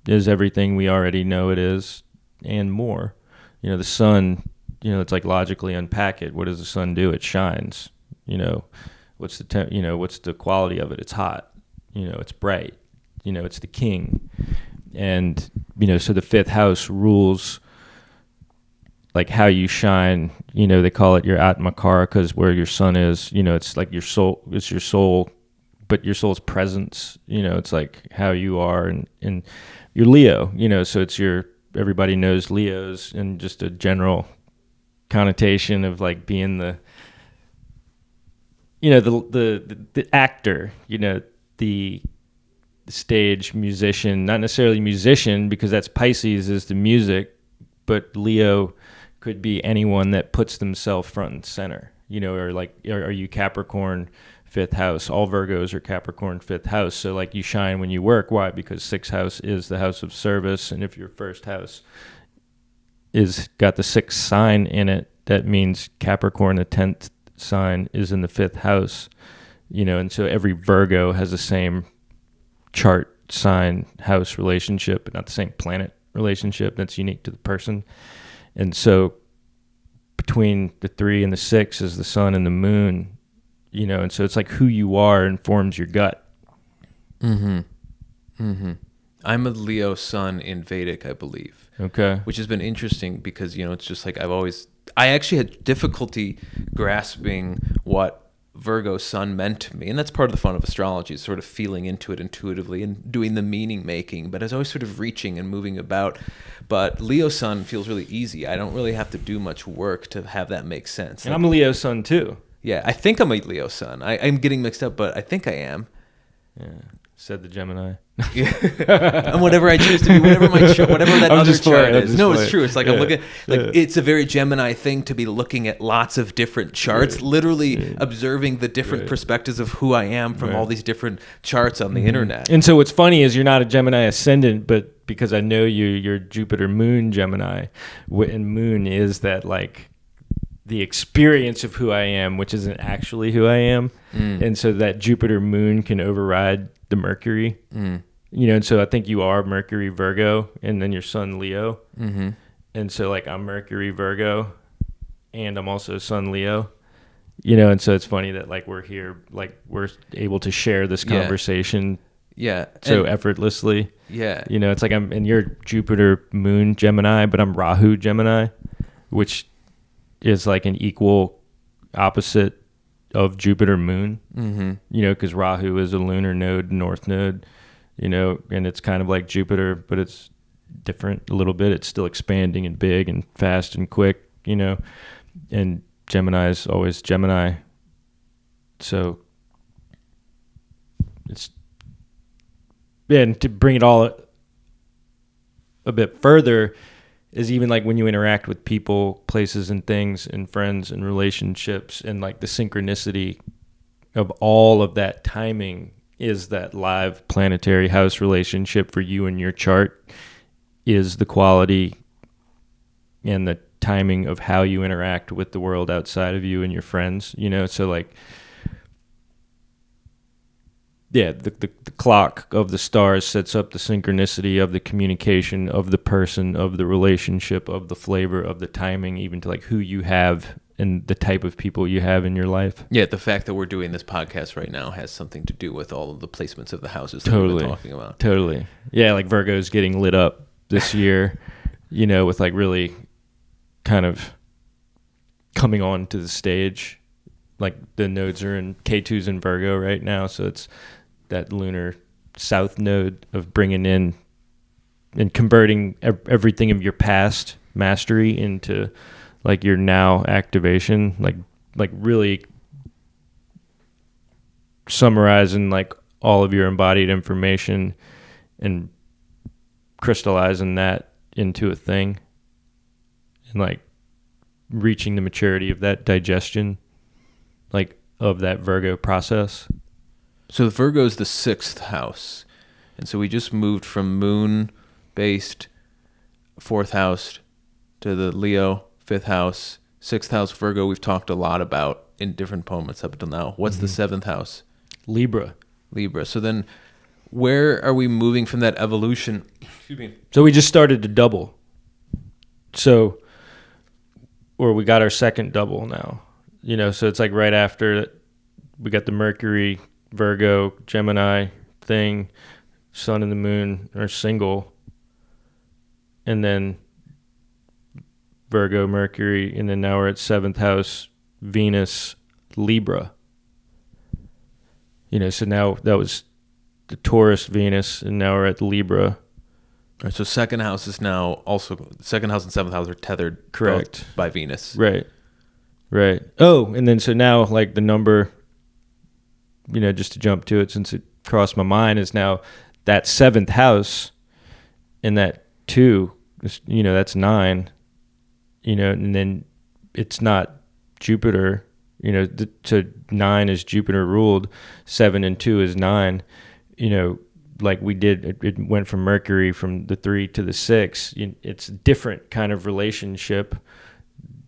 is everything we already know it is and more. The sun, it's like logically unpack it. What does the sun do? It shines. What's what's the quality of it? It's hot. It's bright. It's the king. And, so the 5th house rules like how you shine. They call it your Atmakara, because where your sun is, it's like your soul, it's your soul, but your soul's presence, it's like how you are, and you're Leo, so it's everybody knows Leos, and just a general connotation of like being the actor, the stage musician, not necessarily musician, because that's Pisces is the music, but Leo could be anyone that puts themselves front and center, or like, are you Capricorn 5th house? All Virgos are Capricorn 5th house. So like you shine when you work. Why? Because 6th house is the house of service. And if your 1st house is got the 6th sign in it, that means Capricorn, the 10th sign, is in the 5th house, and so every Virgo has the same chart sign house relationship, but not the same planet relationship. That's unique to the person. And so between the 3 and the 6 is the sun and the moon, and so it's like who you are informs your gut. I'm a Leo sun in Vedic, I believe. Okay. Which has been interesting because, it's just like I actually had difficulty grasping what Virgo sun meant to me. And that's part of the fun of astrology, is sort of feeling into it intuitively and doing the meaning making. But I was always sort of reaching and moving about. But Leo sun feels really easy. I don't really have to do much work to have that make sense. And I'm a Leo sun too. Yeah, I think I'm a Leo sun. I'm getting mixed up, but I think I am. Yeah, said the Gemini. Yeah. And whatever I choose to be, whatever that other chart is. No, it's true. It's like I'm looking, it's a very Gemini thing to be looking at lots of different charts, literally observing the different perspectives of who I am from all these different charts on the internet. And so what's funny is you're not a Gemini ascendant, but because I know you're Jupiter moon Gemini, and moon is that like the experience of who I am, which isn't actually who I am. And so that Jupiter moon can override the Mercury, and so I think you are Mercury Virgo, and then your sun Leo. And so like I'm Mercury Virgo, and I'm also sun Leo, and so it's funny that like we're here, like we're able to share this conversation so effortlessly. It's like you're Jupiter moon Gemini, but I'm Rahu Gemini, which is like an equal opposite of Jupiter moon, because Rahu is a lunar node, north node, and it's kind of like Jupiter, but it's different a little bit. It's still expanding and big and fast and quick, and Gemini is always Gemini. So it's, and to bring it all a bit further, is even like when you interact with people, places, and things, and friends and relationships, and like the synchronicity of all of that timing is that live planetary house relationship for you and your chart is the quality and the timing of how you interact with the world outside of you and your friends, so like, the clock of the stars sets up the synchronicity of the communication of the person, of the relationship, of the flavor, of the timing, even to like who you have and the type of people you have in your life. Yeah, the fact that we're doing this podcast right now has something to do with all of the placements of the houses that we've been talking about. Totally. Yeah, like Virgo's getting lit up this year, with like really kind of coming on to the stage. Like the nodes are in K2's in Virgo right now, so it's that lunar south node of bringing in and converting everything of your past mastery into like your now activation, like really summarizing like all of your embodied information and crystallizing that into a thing, and like reaching the maturity of that digestion, like of that Virgo process. So the Virgo is the 6th house. And so we just moved from moon-based 4th house to the Leo 5th house. 6th house Virgo we've talked a lot about in different moments up until now. What's the 7th house? Libra. So then where are we moving from that evolution? Excuse me. So we just started to double. So, or we got our second double now. You know, so it's like right after we got the Mercury, Virgo, Gemini thing, Sun and the Moon are single, and then Virgo, Mercury, and then now we're at 7th house, Venus, Libra. You know, so now that was the Taurus, Venus, and now we're at Libra. All right, so second house is now also, second house and 7th house are tethered. Correct. By Venus. Right. Oh, and then so now like the number, you know, just to jump to it since it crossed my mind, is now that 7th house and that 2, you know, that's 9, you know, and then it's not Jupiter, you know, so 9 is Jupiter ruled, 7 and 2 is 9, you know, like we did, it went from Mercury from the 3 to the 6. It's a different kind of relationship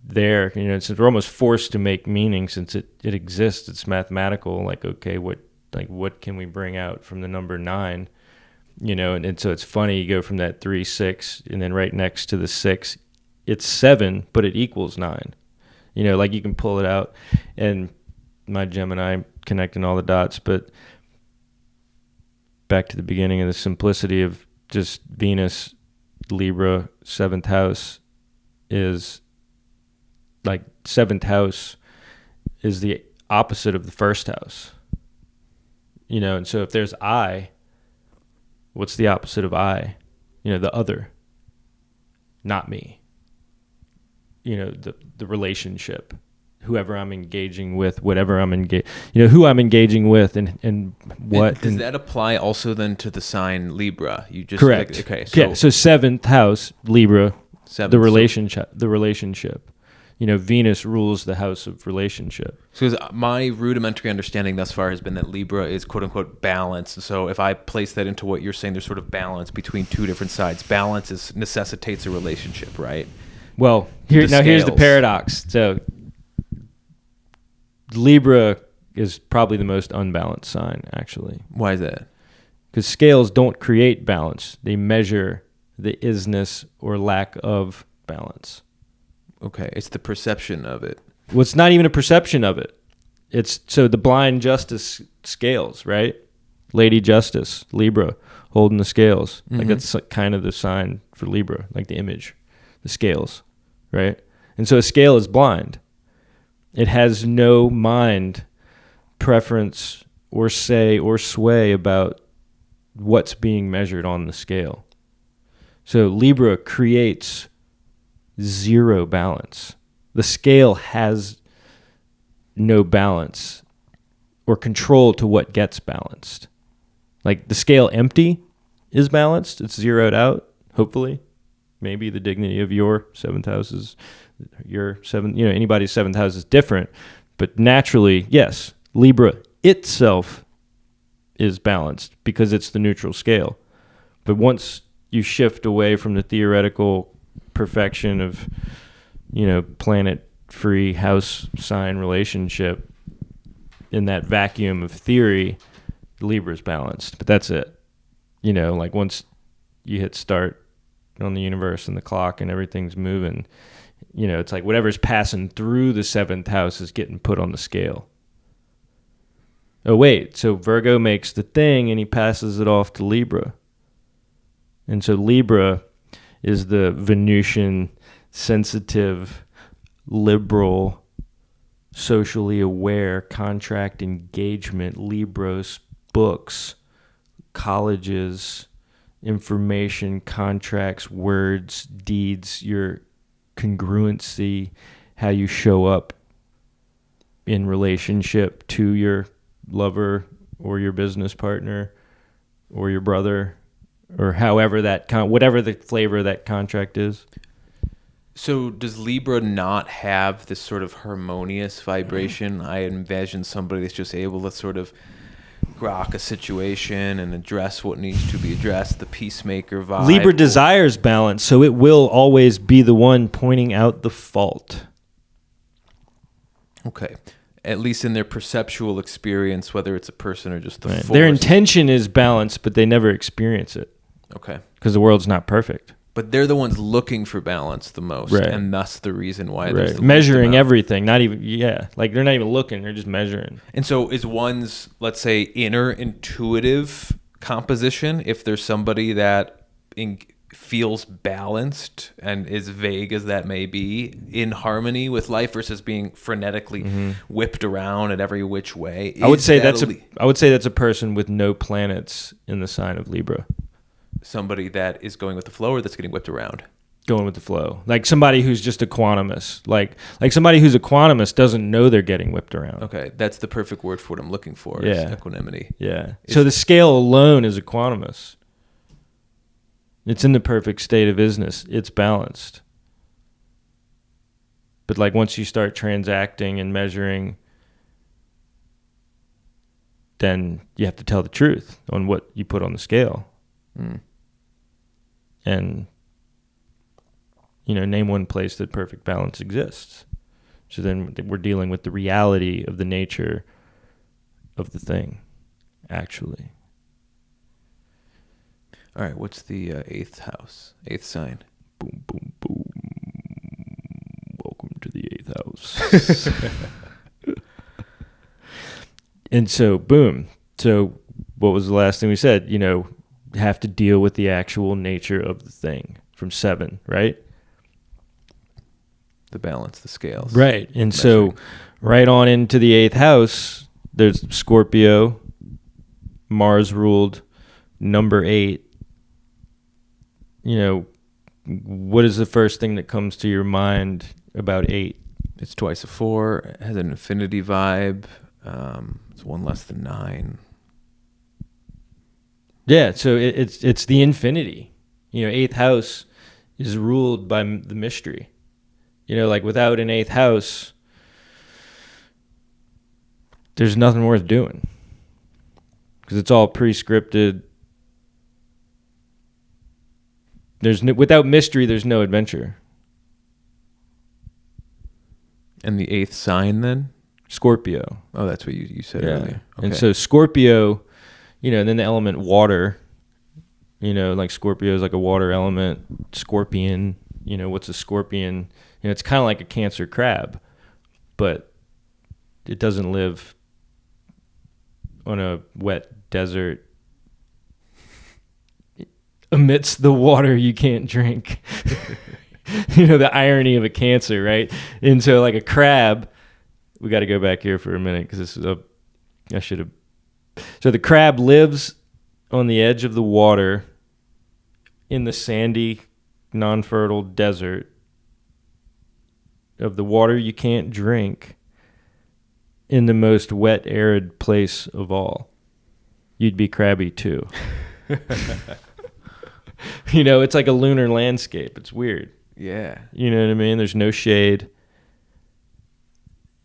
there, you know, since we're almost forced to make meaning since it exists. It's mathematical. Like, okay, what can we bring out from the number 9, you know? And so it's funny, you go from that 3, 6, and then right next to the 6, it's 7, but it equals 9. You know, like you can pull it out, and my Gemini connecting all the dots, but back to the beginning of the simplicity of just Venus, Libra, 7th house is like 7th house is the opposite of the 1st house, you know. And so if there's I, what's the opposite of I? You know, the other, not me, you know, the relationship, whoever I'm engaging with, whatever I'm you know, who I'm engaging with, and what. And does that apply also then to the sign Libra? You just correct. Like, okay. So, yeah. So 7th house Libra, the relationship. You know, Venus rules the house of relationship. So my rudimentary understanding thus far has been that Libra is quote unquote balance. So if I place that into what you're saying, there's sort of balance between two different sides. Balance necessitates a relationship, right? Well, here's the paradox. So Libra is probably the most unbalanced sign, actually. Why is that? Because scales don't create balance. They measure the isness or lack of balance. Okay, it's the perception of it. Well, it's not even a perception of it. It's so the blind justice scales, right? Lady Justice, Libra, holding the scales. Mm-hmm. Like that's kind of the sign for Libra, like the image, the scales, right? And so a scale is blind. It has no mind, preference, or say or sway about what's being measured on the scale. So Libra creates zero balance. The scale has no balance or control to what gets balanced. Like the scale empty is balanced. It's zeroed out, hopefully. Maybe the dignity of your 7th house is your 7th, you know, anybody's 7th house is different. But naturally, yes, Libra itself is balanced because it's the neutral scale. But once you shift away from the theoretical perfection of, you know, planet-free house sign relationship, in that vacuum of theory, Libra's balanced. But that's it. You know, like once you hit start on the universe and the clock and everything's moving, you know, it's like whatever's passing through the 7th house is getting put on the scale. Oh, wait, so Virgo makes the thing and he passes it off to Libra. And so Libra is the Venusian, sensitive, liberal, socially aware, contract engagement, Libros, books, colleges, information, contracts, words, deeds, your congruency, how you show up in relationship to your lover, or your business partner or your brother, or however whatever the flavor of that contract is. So does Libra not have this sort of harmonious vibration? I envision somebody that's just able to sort of grok a situation and address what needs to be addressed, the peacemaker vibe. Libra desires balance, so it will always be the one pointing out the fault. Okay. At least in their perceptual experience, whether it's a person or just the force. Their intention is balance, but they never experience it. Okay. Because the world's not perfect. But they're the ones looking for balance the most, right. And thus the reason why there's the measuring everything, not even, like they're not even looking, they're just measuring. And so is one's, let's say, inner intuitive composition, if there's somebody that feels balanced and as vague as that may be, in harmony with life versus being frenetically whipped around at every which way. I would say that's a person with no planets in the sign of Libra. Somebody that is going with the flow or that's getting whipped around? Going with the flow. Like somebody who's just a quantumist. Like somebody who's a quantumist doesn't know they're getting whipped around. Okay, that's the perfect word for what I'm looking for, is equanimity. Yeah. So the scale alone is a quantumist. It's in the perfect state of isness. It's balanced. But like once you start transacting and measuring, then you have to tell the truth on what you put on the scale. And, name one place that perfect balance exists. So then we're dealing with the reality of the nature of the thing, actually. All right, what's the eighth house, eighth sign? Boom, boom, boom. Welcome to the eighth house. And so, boom. So what was the last thing we said? Have to deal with the actual nature of the thing from 7, right? The balance, the scales. Right. And so right on into the 8th house, there's Scorpio, Mars ruled, number 8. What is the first thing that comes to your mind about 8? It's twice a 4. It has an infinity vibe. It's 1 less than 9. Yeah, so it's the infinity. 8th house is ruled by the mystery. Like without an 8th house, there's nothing worth doing. Because it's all pre-scripted. Without mystery, there's no adventure. And the 8th sign then? Scorpio. Oh, that's what you said earlier. Okay. And so Scorpio, and then the element water, like Scorpio is like a water element. Scorpion, what's a scorpion? It's kind of like a Cancer crab, but it doesn't live on a wet desert amidst the water you can't drink. The irony of a Cancer, right? And so like a crab, we got to go back here for a minute because this is I should have. So the crab lives on the edge of the water in the sandy, non-fertile desert of the water you can't drink in the most wet, arid place of all. You'd be crabby too. It's like a lunar landscape. It's weird. Yeah. You know what I mean? There's no shade.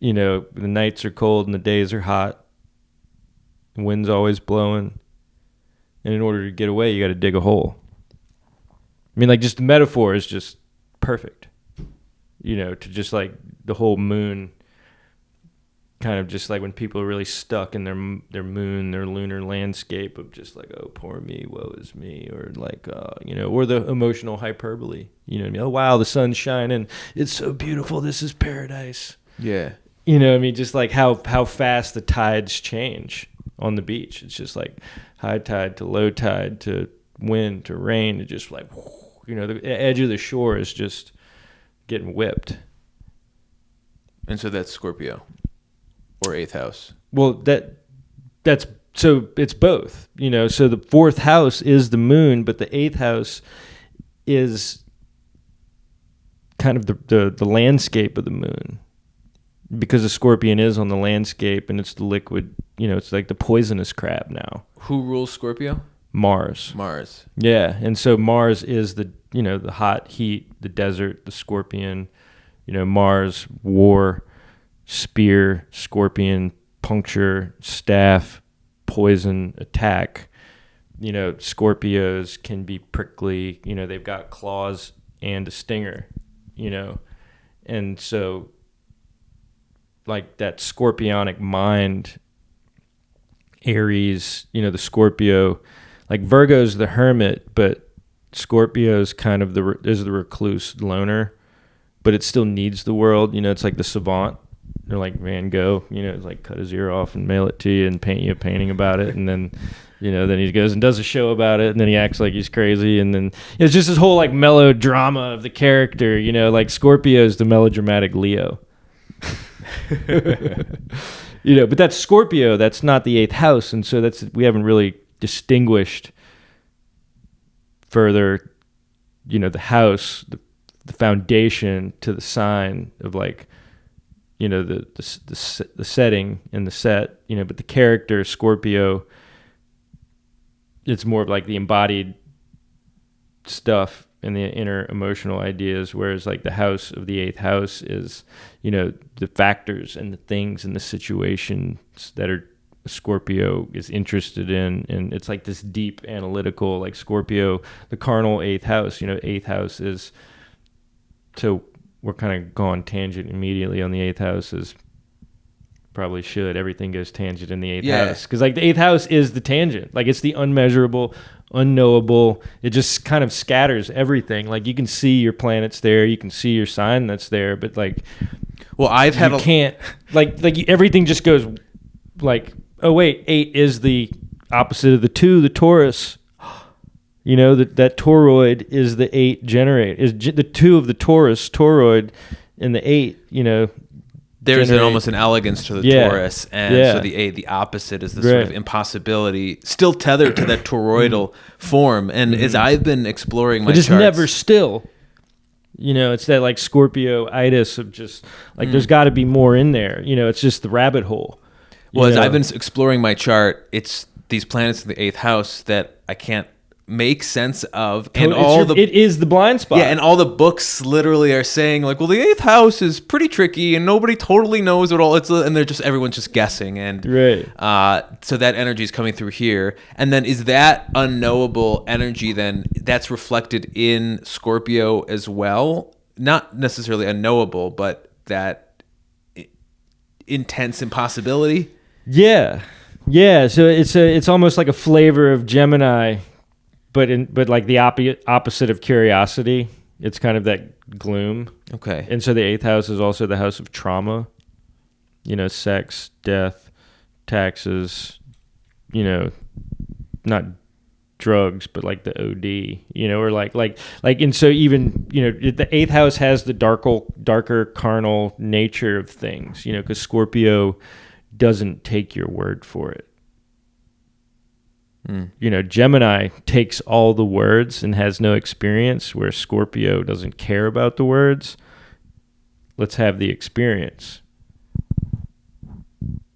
The nights are cold and the days are hot. The wind's always blowing. And in order to get away, you got to dig a hole. I mean, like, just the metaphor is just perfect. To just like the whole moon, kind of just like when people are really stuck in their moon, their lunar landscape of just like, oh, poor me, woe is me, or like, or the emotional hyperbole. You know what I mean? Oh, wow, the sun's shining. It's so beautiful. This is paradise. Yeah. Just like how fast the tides change on the beach. It's just like high tide to low tide to wind to rain to just like, the edge of the shore is just getting whipped. And so that's Scorpio or 8th house. Well, that's so it's both, so the 4th house is the moon, but the 8th house is kind of the landscape of the moon. because the scorpion is on the landscape and it's the liquid, it's like the poisonous crab now. Who rules Scorpio? Mars. Yeah. And so Mars is the hot heat, the desert, the scorpion, Mars, war, spear, scorpion, puncture, staff, poison, attack. Scorpios can be prickly, they've got claws and a stinger, and so like that scorpionic mind, Aries, the Scorpio, like Virgo's the hermit, but Scorpio's kind of is the recluse loner, but it still needs the world. It's like the savant. They're like Van Gogh, it's like cut his ear off and mail it to you and paint you a painting about it. And then, then he goes and does a show about it, and then he acts like he's crazy. And then it's just this whole like melodrama of the character, like Scorpio's the melodramatic Leo. But that's Scorpio, that's not the 8th house. And so we haven't really distinguished further, the house, the foundation to the sign of like, the setting and the set, but the character Scorpio, it's more of like the embodied stuff and the inner emotional ideas, whereas like the house of the 8th house is, the factors and the things and the situations that are Scorpio is interested in. And it's like this deep analytical, like Scorpio, the carnal 8th house, 8th house is, so we're kind of going tangent immediately on the 8th house, is probably should. Everything goes tangent in the 8th house. Because like the 8th house is the tangent. Like it's the unmeasurable, unknowable. It just kind of scatters everything. Like you can see your planets there. You can see your sign that's there. But like, well, can't, everything just goes like, oh wait, 8 is the opposite of the 2, the Taurus. That toroid is the 8 generate, is the 2 of the Taurus, toroid, and the 8, there's almost an elegance to the Taurus, and so the 8, the opposite, is the sort of impossibility, still tethered to that toroidal form. And as I've been exploring my charts, charts, never still. It's that like Scorpio-itis of just like there's got to be more in there. It's just the rabbit hole. Well, as I've been exploring my chart, it's these planets in the 8th house that I can't make sense of, and it is the blind spot. Yeah, and all the books literally are saying like, well, the 8th house is pretty tricky, and nobody totally knows what all it's, and everyone's just guessing, and so that energy is coming through here, and then is that unknowable energy then that's reflected in Scorpio as well? Not necessarily unknowable, but that intense impossibility. Yeah. So it's almost like a flavor of Gemini. But like the opposite of curiosity, it's kind of that gloom. Okay. And so the 8th house is also the house of trauma, sex, death, taxes, not drugs, but like the OD, or like, and so even, the 8th house has the darker carnal nature of things, because Scorpio doesn't take your word for it. Gemini takes all the words and has no experience, where Scorpio doesn't care about the words. Let's have the experience.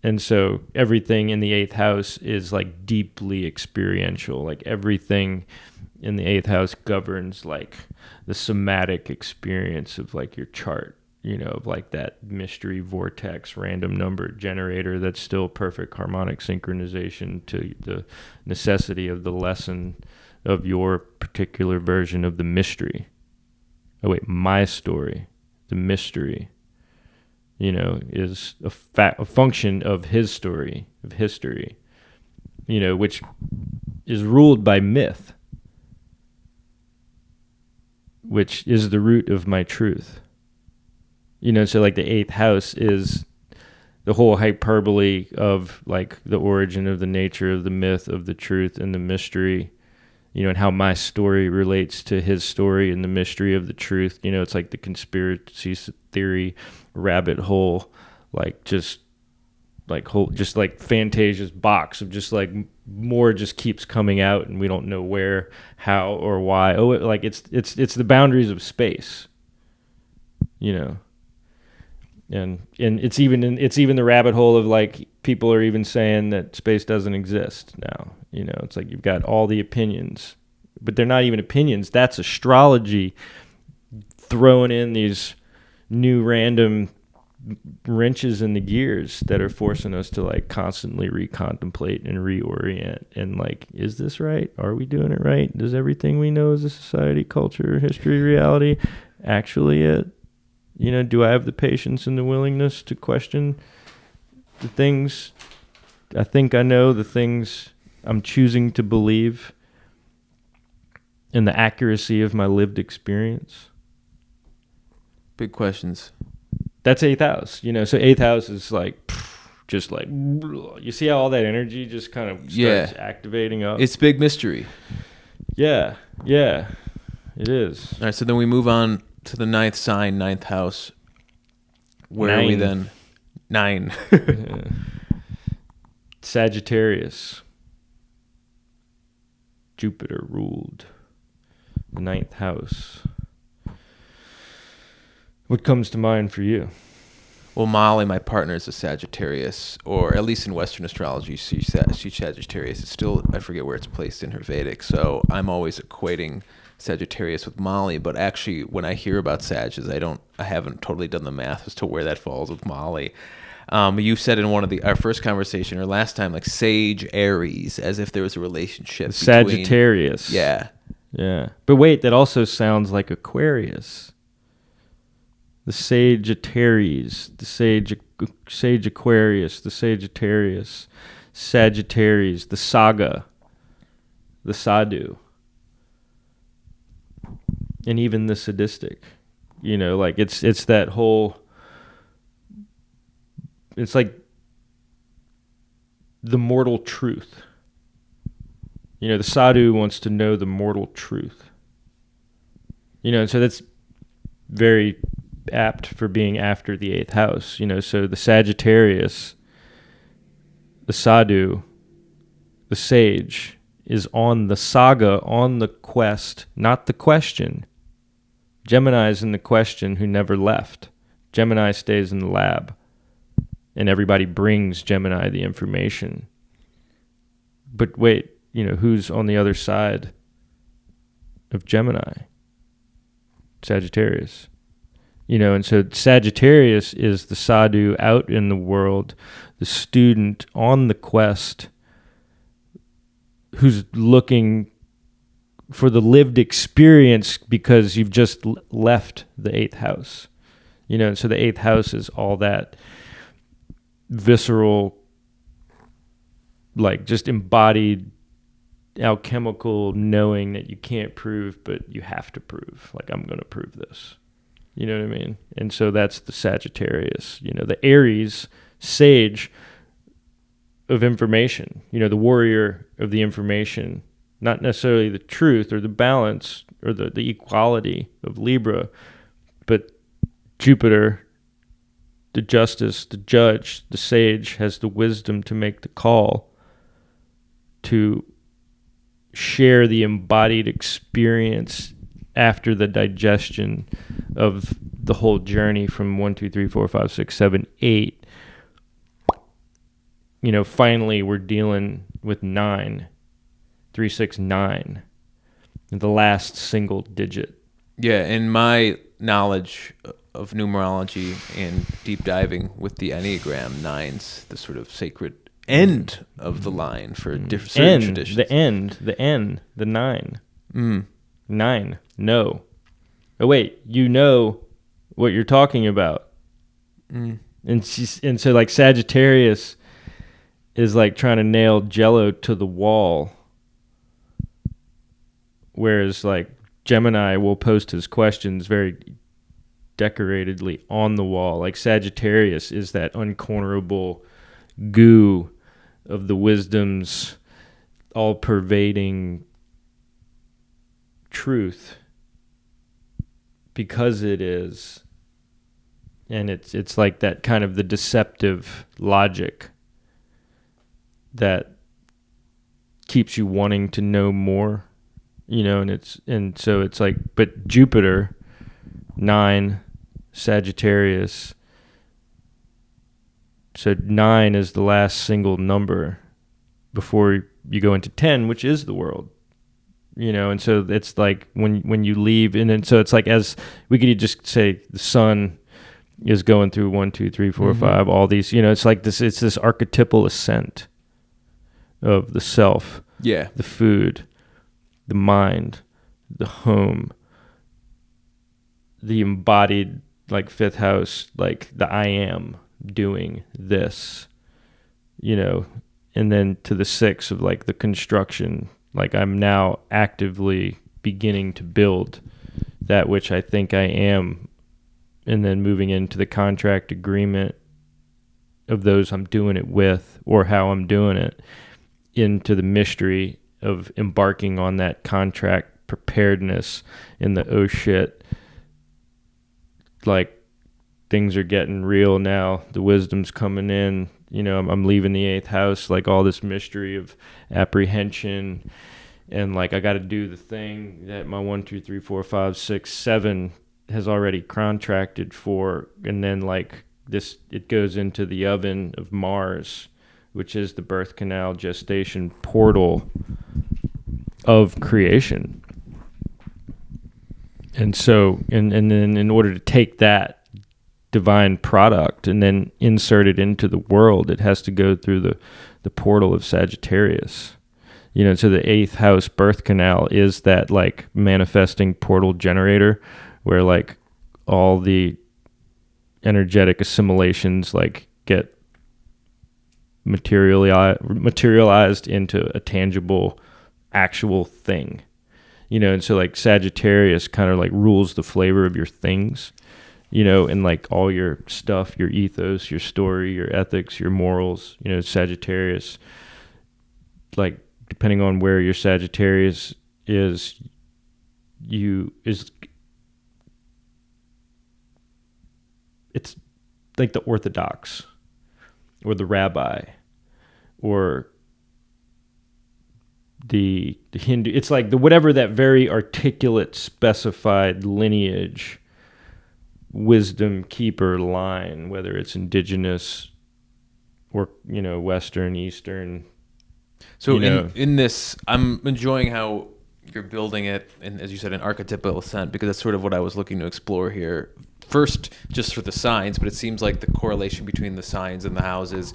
And so everything in the 8th house is like deeply experiential. Like everything in the 8th house governs like the somatic experience of like your chart. Of like that mystery vortex random number generator that's still perfect harmonic synchronization to the necessity of the lesson of your particular version of the mystery. Oh wait, my story, the mystery, is a function of his story, of history, which is ruled by myth, which is the root of my truth. So like the 8th house is the whole hyperbole of like the origin of the nature of the myth, of the truth and the mystery, and how my story relates to his story and the mystery of the truth. It's like the conspiracy theory rabbit hole, like just like Fantasia's box of just like more just keeps coming out and we don't know where, how, or why. It's the boundaries of space, And it's even the rabbit hole of like people are even saying that space doesn't exist now. You know, it's like you've got all the opinions, but they're not even opinions. That's astrology throwing in these new random wrenches in the gears that are forcing us to like constantly recontemplate and reorient and like, is this right? Are we doing it right? Does everything we know as a society, culture, history, reality actually it? You know, do I have the patience and the willingness to question the things I think I know, the things I'm choosing to believe, and the accuracy of my lived experience? Big questions. That's eighth house, you know. So eighth house is like, just like, you see how all that energy just kind of starts activating up. It's big mystery. Yeah, it is. All right, so then we move on to the ninth sign, ninth house. Where are we then? 9. Sagittarius. Jupiter ruled the ninth house. What comes to mind for you? Well, Molly, my partner, is a Sagittarius, or at least in Western astrology, she's Sagittarius. It's still, I forget where it's placed in her Vedic, so I'm always equating Sagittarius with Molly, but actually when I hear about Sages, I haven't totally done the math as to where that falls with Molly. You said in one of our first conversation or last time, like Sage Aries, as if there was a relationship between Sagittarius. Yeah. But wait, that also sounds like Aquarius. The Sagittarius, the Sage Aquarius, the Sagittarius, Sagittarius, the Saga, the Sadhu, and even the sadistic. You know, like it's that whole. It's like the mortal truth. You know, the sadhu wants to know the mortal truth. You know, and so that's very apt for being after the eighth house. You know, so the Sagittarius, the sadhu, the sage is on the saga, on the quest, not the question. Gemini's in the question who never left. Gemini stays in the lab. And everybody brings Gemini the information. But wait, you know, who's on the other side of Gemini? Sagittarius. You know, and so Sagittarius is the sadhu out in the world, the student on the quest who's looking for the lived experience because you've just left the eighth house. You know, and so the eighth house is all that visceral, like just embodied alchemical knowing that you can't prove, but you have to prove. Like, I'm going to prove this. You know what I mean? And so that's the Sagittarius. You know, the Aries, sage of information. You know, the warrior of the information. Not necessarily the truth or the balance or the equality of Libra, but Jupiter, the justice, the judge, the sage, has the wisdom to make the call to share the embodied experience after the digestion of the whole journey from 1, 2, 3, 4, 5, 6, 7, 8. You know, finally we're dealing with 9, 3, 6, 9, the last single digit. Yeah, in my knowledge of numerology and deep diving with the Enneagram, 9's the sort of sacred end of the line for certain traditions. The 9. 9. No. Oh wait, you know what you're talking about. And so like Sagittarius is like trying to nail Jello to the wall, whereas like Gemini will post his questions very decoratedly on the wall. Like Sagittarius is that uncornerable goo of the wisdom's all-pervading truth, because it is, and it's like that kind of the deceptive logic that keeps you wanting to know more, you know. And so it's like, but Jupiter, 9, Sagittarius, So 9 is the last single number before you go into 10, which is the world. And so it's like when you leave, and then so it's like, as we could just say the sun is going through 1, 2, 3, 4, 5, all these, it's like this, it's this archetypal ascent of the self, the food, the mind, the home, the embodied, like 5th house, like the I am doing this, and then to the 6th of like the construction, like I'm now actively beginning to build that which I think I am, and then moving into the contract agreement of those I'm doing it with, or how I'm doing it, into the mystery of embarking on that contract preparedness in the, oh shit, like things are getting real now, the wisdom's coming in, I'm leaving the 8th house, like all this mystery of apprehension, and like I got to do the thing that my 1, 2, 3, 4, 5, 6, 7 has already contracted for, and then like this, it goes into the oven of Mars, which is the birth canal gestation portal of creation. And so, and then in order to take that divine product and then insert it into the world, it has to go through the portal of Sagittarius. So the 8th house birth canal is that like manifesting portal generator, where like all the energetic assimilations like get materialized into a tangible, actual thing. And so like Sagittarius kind of like rules the flavor of your things, and like all your stuff, your ethos, your story, your ethics, your morals, Sagittarius, like depending on where your Sagittarius is, it's like the Orthodox or the rabbi or the Hindu. It's like the whatever that very articulate, specified lineage, wisdom keeper line, whether it's indigenous or Western, Eastern. So in this, I'm enjoying how you're building it, and as you said, an archetypal ascent, because that's sort of what I was looking to explore here. First, just for the signs, but it seems like the correlation between the signs and the houses,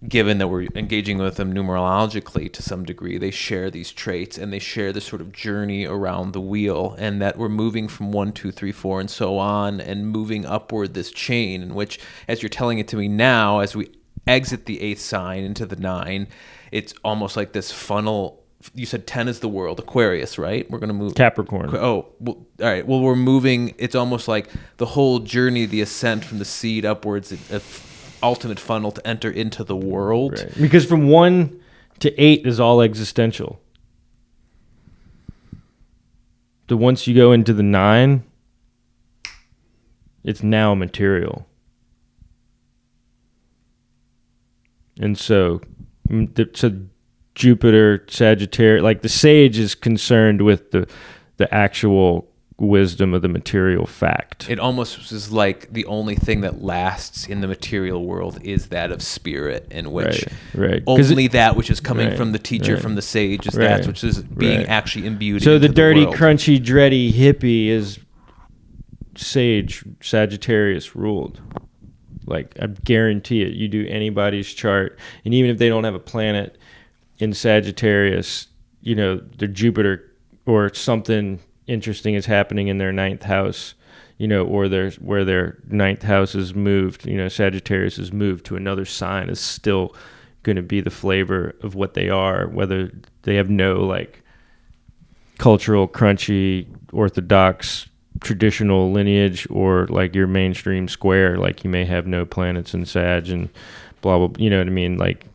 given that we're engaging with them numerologically to some degree, they share these traits and they share this sort of journey around the wheel, and that we're moving from 1, 2, 3, 4, and so on, and moving upward this chain, in which, as you're telling it to me now, as we exit the 8th sign into the 9, it's almost like this funnel. You said 10 is the world, Aquarius, right? We're going to move Capricorn. Oh, well, all right. Well, we're moving. It's almost like the whole journey, the ascent from the seed upwards, ultimate funnel to enter into the world. Right. Because from 1 to 8 is all existential. So once you go into the 9, it's now material. And so Jupiter, Sagittarius, like the sage is concerned with the actual wisdom of the material fact. It almost is like the only thing that lasts in the material world is that of spirit, in which only that which is coming from the teacher, from the sage, is that which is being actually imbued so into the dirty, world. crunchy, dready hippie is sage, Sagittarius ruled. Like, I guarantee it. You do anybody's chart, and even if they don't have a planet in Sagittarius, their Jupiter or something interesting is happening in their 9th house, or where their 9th house is moved, Sagittarius is moved to another sign, is still going to be the flavor of what they are, whether they have no like cultural, crunchy, orthodox, traditional lineage, or like your mainstream square, like you may have no planets in Sag and blah, blah, you know what I mean? Like,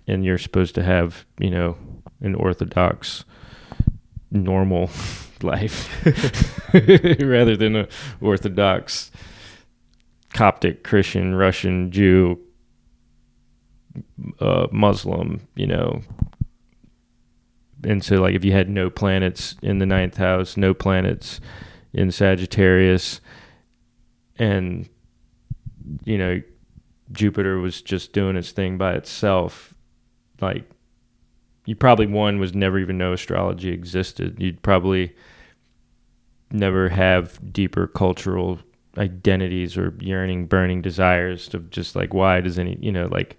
and you're supposed to have, an orthodox, normal life rather than a orthodox Coptic, Christian, Russian, Jew, Muslim, And so like if you had no planets in the 9th house, no planets in Sagittarius, and Jupiter was just doing its thing by itself, like you probably was never even know astrology existed. You'd probably never have deeper cultural identities or yearning, burning desires of just like, why does any, like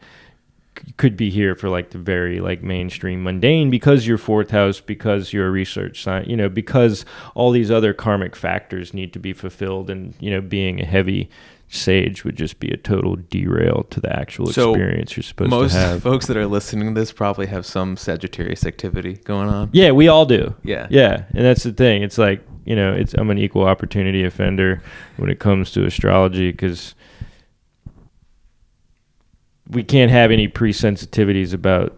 could be here for like the very like mainstream mundane because you're fourth house, because you're a research science, because all these other karmic factors need to be fulfilled, and being a heavy sage would just be a total derail to the actual experience you're supposed to have. Most folks that are listening to this probably have some Sagittarius activity going on. Yeah, we all do. Yeah. And that's the thing. It's like, I'm an equal opportunity offender when it comes to astrology, because we can't have any pre-sensitivities about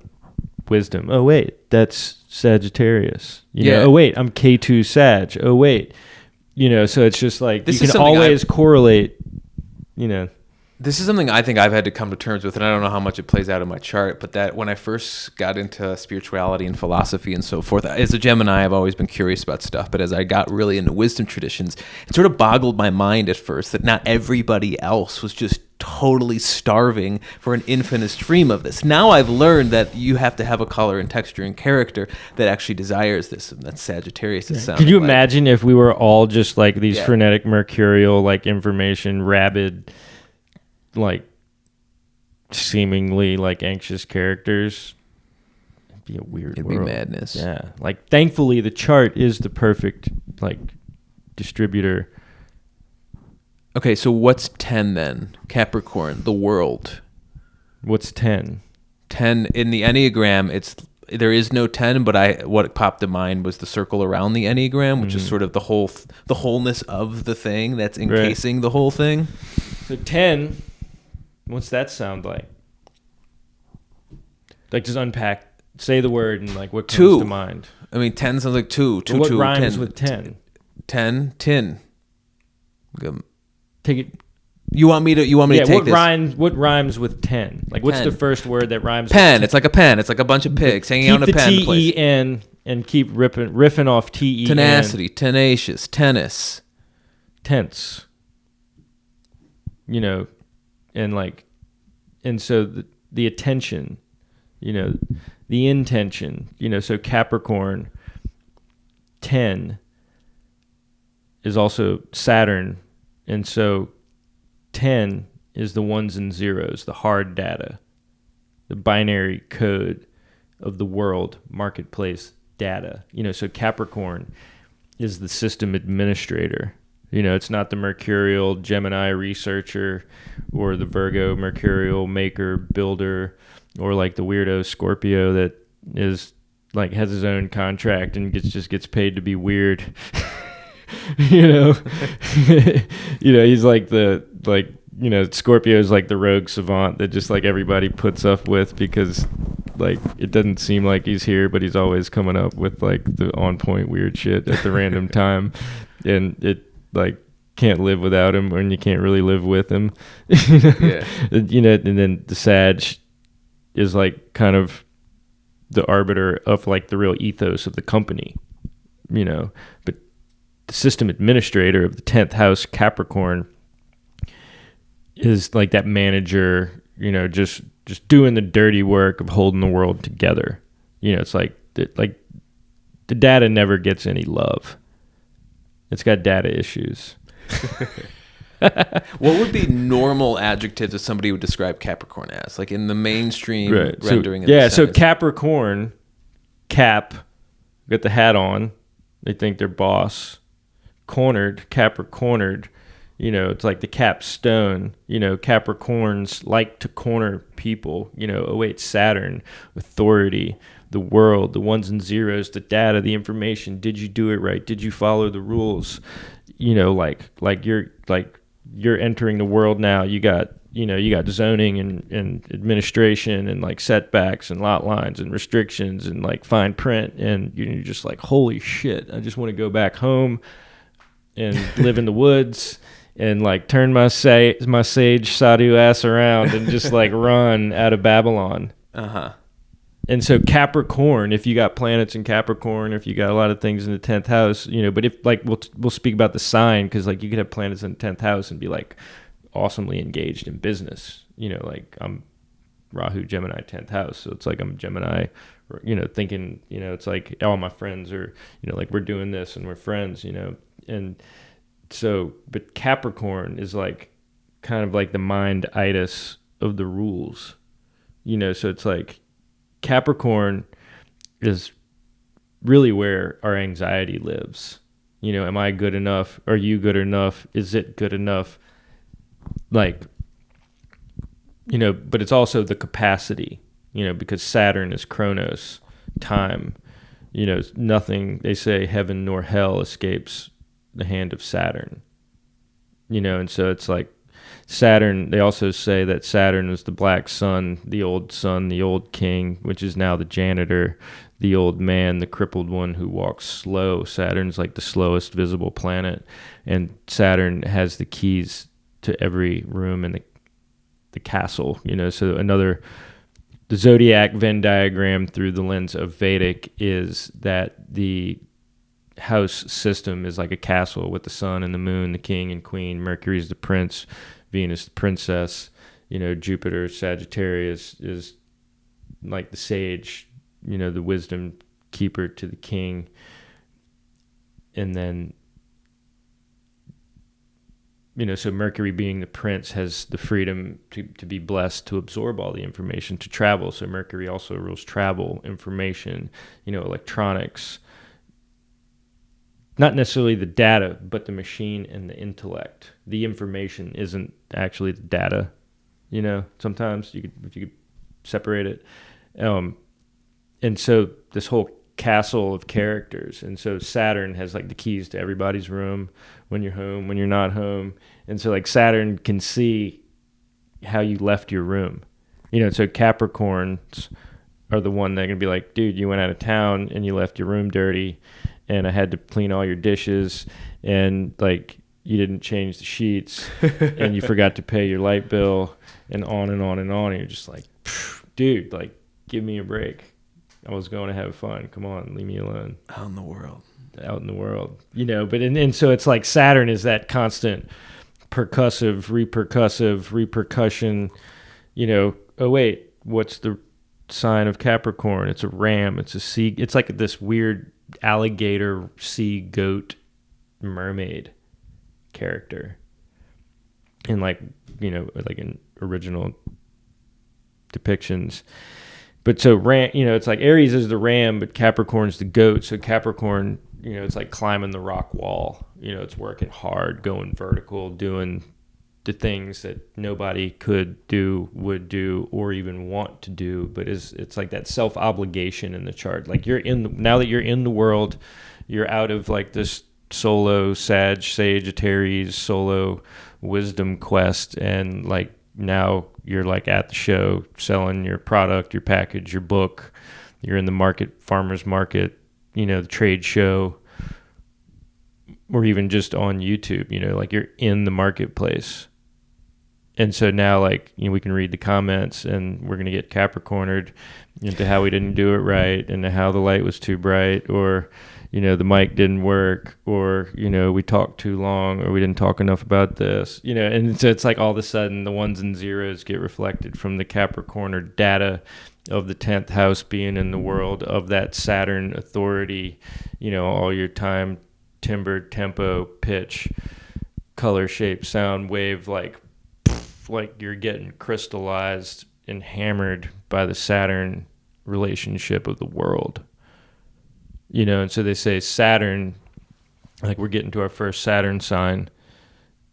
wisdom. Oh, wait, that's Sagittarius. Oh, wait, I'm K2 Sag. Oh, wait. So it's just like, you can always correlate, This is something I think I've had to come to terms with, and I don't know how much it plays out in my chart, but that when I first got into spirituality and philosophy and so forth, as a Gemini, I've always been curious about stuff, but as I got really into wisdom traditions, it sort of boggled my mind at first that not everybody else was just totally starving for an infinite stream of this. Now I've learned that you have to have a color and texture and character that actually desires this, and that's Sagittarius. Could you imagine if we were all just like these frenetic, mercurial, like information, rabid, like seemingly like anxious characters? It'd be a weird world. It'd be madness. Yeah. Like, thankfully the chart is the perfect like distributor. Okay, so what's 10 then? Capricorn, the world. What's 10? 10 in the Enneagram, there is no 10, but what popped to mind was the circle around the Enneagram, which is sort of the wholeness of the thing that's encasing the whole thing. So 10, what's that sound like? Like, just unpack, say the word, and like what comes to mind. I mean, 10 sounds like two. Well, what 2, rhymes 10. with 10? 10, tin. Take it. You want me to take this? What rhymes with 10? Like, what's 10. the first word that rhymes pen. with 10? It's like a pen. It's like a bunch of pigs hanging out in a pen place. place. T-E-N and keep riffing off T-E-N. Tenacity, tenacious, tennis. Tense. And so the attention, the intention, so Capricorn 10 is also Saturn. And so 10 is the ones and zeros, the hard data, the binary code of the world, marketplace data. So Capricorn is the system administrator. It's not the mercurial Gemini researcher or the Virgo mercurial maker, builder, or like the weirdo Scorpio that is like has his own contract and just gets paid to be weird. He's like Scorpio's like the rogue savant that just like everybody puts up with because like it doesn't seem like he's here, but he's always coming up with like the on point weird shit at the random time, and it like can't live without him, and you can't really live with him. And then the Sag is like kind of the arbiter of like the real ethos of the company, but the system administrator of the 10th house Capricorn is like that manager, just doing the dirty work of holding the world together. It's like the data never gets any love. It's got data issues. What would be normal adjectives that somebody would describe Capricorn as, like in the mainstream rendering? So Capricorn, Cap, got the hat on. They think they're boss. Cornered, Capricornered. It's like the capstone. Capricorns like to corner people. Saturn, authority, the world, the ones and zeros, the data, the information. Did you do it right? Did you follow the rules? You're entering the world now. You got zoning and administration and like setbacks and lot lines and restrictions and like fine print, and you're just like, holy shit, I just want to go back home and live in the woods and like turn my sage sadhu ass around and just like run out of Babylon. And so Capricorn, if you got planets in Capricorn, if you got a lot of things in the 10th house, but if like we'll speak about the sign, because like you could have planets in the 10th house and be like awesomely engaged in business. Like I'm Rahu Gemini 10th house, so it's like I'm a Gemini, thinking, it's like all my friends are, like we're doing this and we're friends, and so, but Capricorn is like kind of like the mind-itis of the rules, so it's like Capricorn is really where our anxiety lives. Am I good enough? Are you good enough? Is it good enough? Like, but it's also the capacity, because Saturn is Chronos, time. Nothing, they say heaven nor hell escapes the hand of Saturn. And so it's like Saturn, they also say that Saturn is the black sun, the old king, which is now the janitor, the old man, the crippled one who walks slow. Saturn's like the slowest visible planet, and Saturn has the keys to every room in the castle. So the Zodiac Venn diagram through the lens of Vedic is that the house system is like a castle with the sun and the moon, the king and queen. Mercury's the prince, Venus the princess. Jupiter, Sagittarius is like the sage, the wisdom keeper to the king. And then, so Mercury being the prince has the freedom to be blessed, to absorb all the information, to travel. So Mercury also rules travel, information, electronics. Not necessarily the data, but the machine and the intellect. The information isn't actually the data. Sometimes if you could separate it. And so this whole castle of characters. And so Saturn has like the keys to everybody's room, when you're home, when you're not home. And so like Saturn can see how you left your room. So Capricorns are the one that are going to be like, dude, you went out of town and you left your room dirty, and I had to clean all your dishes, and like you didn't change the sheets and you forgot to pay your light bill, and on and on and on. And you're just like, dude, like give me a break. I was going to have fun. Come on, leave me alone. Out in the world. But and so it's like Saturn is that constant percussive, repercussion, oh wait, what's the sign of Capricorn? It's a ram, it's a sea, it's like this weird alligator, sea goat, mermaid character. And like in original depictions. But so ram, it's like Aries is the ram, but Capricorn's the goat. So Capricorn, it's like climbing the rock wall. It's working hard, going vertical, doing the things that nobody could do, would do, or even want to do. But it's like that self-obligation in the chart. Like now that you're in the world, you're out of like this solo Sagittarius solo wisdom quest, and like now you're like at the show selling your product, your package, your book. You're in the market, farmer's market, the trade show, or even just on YouTube, like you're in the marketplace. And so now like, we can read the comments, and we're going to get Capricornered into how we didn't do it right, and how the light was too bright, or, the mic didn't work, or, we talked too long, or we didn't talk enough about this, and so it's like all of a sudden the ones and zeros get reflected from the Capricorner data of the 10th house being in the world of that Saturn authority, all your time, timbre, tempo, pitch, color, shape, sound, wave, like you're getting crystallized and hammered by the Saturn relationship of the world. And so they say Saturn, like we're getting to our first Saturn sign.